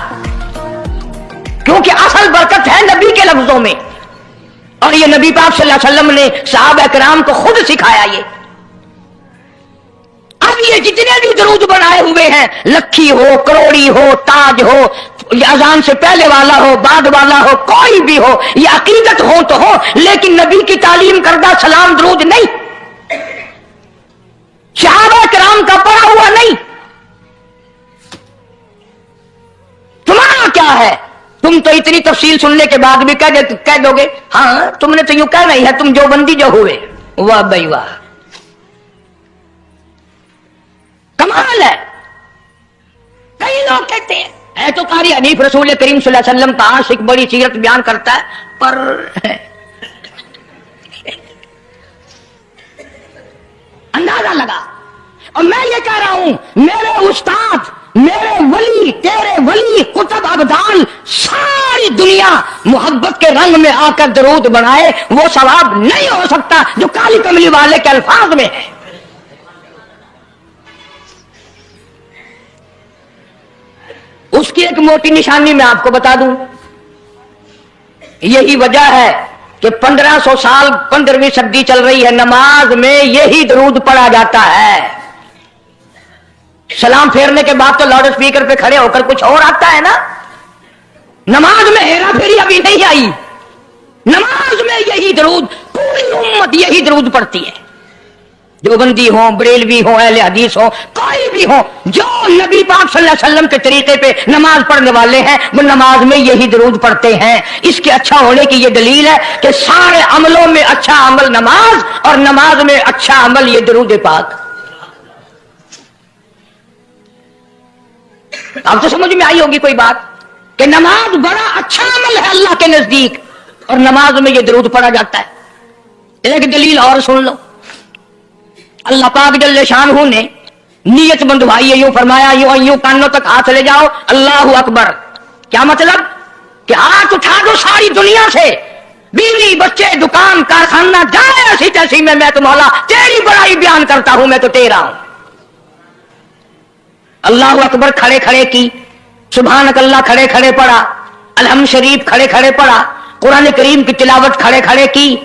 C: کیونکہ اصل برکت ہے نبی کے لفظوں میں، اور یہ نبی پاک صلی اللہ علیہ وسلم نے صحابہ کرام کو خود سکھایا۔ یہ اب یہ جتنے بھی درود بنائے ہوئے ہیں، لکھی ہو، کروڑی ہو، تاج ہو، اذان سے پہلے والا ہو، بعد والا ہو، کوئی بھی ہو، یہ عقیدت ہو تو ہو، لیکن نبی کی تعلیم کردہ سلام درود نہیں، صحابہ کرام کا پڑھا ہوا نہیں۔ تمہارا کیا ہے؟ تم تو اتنی تفصیل سننے کے بعد بھی کہہ دو گے ہاں تم نے تو یوں کہہ نہیں ہے، تم جو بندی جو ہوئے۔ واہ بھائی واہ، کمال ہے۔ کئی لوگ کہتے ہیں اے تو قاری حنیف رسول کریم صلی اللہ علیہ وسلم کا عاشق، بڑی سیرت بیان کرتا ہے، پر اندازہ لگا۔ اور میں یہ کہہ رہا ہوں میرے استاد، میرے ولی، تیرے ولی، قطب ابدال، ساری دنیا محبت کے رنگ میں آ کر درود بنائے، وہ ثواب نہیں ہو سکتا جو کالی کملی والے کے الفاظ میں ہے۔ اس کی ایک موٹی نشانی میں آپ کو بتا دوں، یہی وجہ ہے کہ 1500 سال 15ویں صدی چل رہی ہے، نماز میں یہی درود پڑھا جاتا ہے۔ سلام پھیرنے کے بعد تو لاؤڈ اسپیکر پہ کھڑے ہو کر کچھ اور آتا ہے نا، نماز میں ہیرا پھیری ابھی نہیں آئی، نماز میں یہی درود، پوری امت یہی درود پڑھتی ہے، دیوبندی ہوں، بریلوی ہوں، اہل حدیث ہوں، کوئی بھی ہوں، جو نبی پاک صلی اللہ علیہ وسلم کے طریقے پہ نماز پڑھنے والے ہیں وہ نماز میں یہی درود پڑھتے ہیں۔ اس کے اچھا ہونے کی یہ دلیل ہے کہ سارے عملوں میں اچھا عمل نماز، اور نماز میں اچھا عمل یہ درود پاک۔ اب تو سمجھ میں آئی ہوگی کوئی بات کہ نماز بڑا اچھا عمل ہے اللہ کے نزدیک، اور نماز میں یہ درود پڑھا جاتا ہے۔ ایک دلیل اور سن لو، اللہ پاک جل شانہ نے نیت بندھوائی ہے، یوں فرمایا یوں کانوں تک ہاتھ لے جاؤ، اللہ اکبر۔ کیا مطلب؟ کہ ہاتھ اٹھا دو ساری دنیا سے، بیوی بچے دکان کارخانہ جائے ایسی تیسی میں تو مولا تیری بڑائی بیان کرتا ہوں، میں تو تیرا ہوں۔ اللہ اکبر کھڑے کھڑے کی، سبحانک اللہ کھڑے کھڑے پڑھا، الحمد شریف کھڑے کھڑے پڑھا، قرآن کریم کی تلاوت کھڑے کھڑے کی،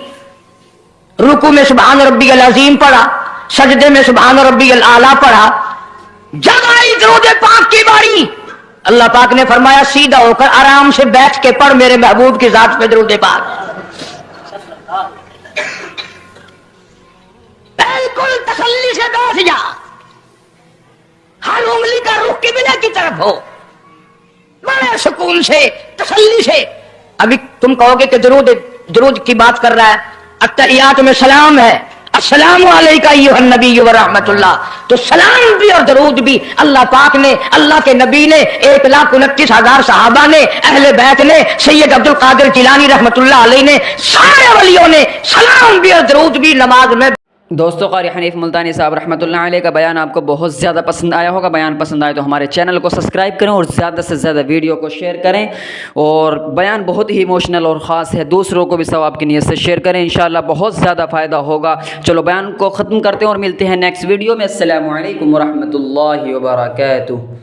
C: رکوع میں سبحان ربی العظیم پڑھا، سجدے میں سبحان ربی الاعلیٰ پڑھا۔ جب آئی درود پاک کی باری، اللہ پاک نے فرمایا سیدھا ہو کر آرام سے بیٹھ کے پڑھ میرے محبوب کی ذات پہ درود پاک۔ بالکل تسلی سے بیٹھ جا، ہر انگلی کا رخ قبلہ کی طرف ہو، बड़े सुकून से, तसल्ली से। अभी तुम कहोगे कि दरूद की बात कर रहा है, अत्तहियात में सलाम है, अस्सलामु अलैका अय्युहन नबी व रहमतुल्लाह। तो सलाम भी और दरूद भी अल्लाह पाक ने, अल्लाह के नबी ने, 1,29,000 सहाबा ने, अहले बैत ने, सैयद अब्दुल कादिर जिलानी रहमतुल्लाह अलैह ने, सारे वलियों ने सलाम भी और दरूद भी नमाज में।
B: दोस्तों, क़ारी हनीफ मुल्तानी साहब रहमतुल्लाह अलैह का बयान आपको बहुत ज़्यादा पसंद आया होगा। बयान पसंद आए तो हमारे चैनल को सब्सक्राइब करें और ज़्यादा से ज़्यादा वीडियो को शेयर करें। और बयान बहुत ही इमोशनल और ख़ास है, दूसरों को भी सवाब की नीयत से शेयर करें, इंशाअल्लाह बहुत ज़्यादा फ़ायदा होगा। चलो बयान को ख़त्म करते हैं और मिलते हैं नेक्स्ट वीडियो में। अस्सलामु अलैकुम व रहमतुल्लाहि व बरकातुहू।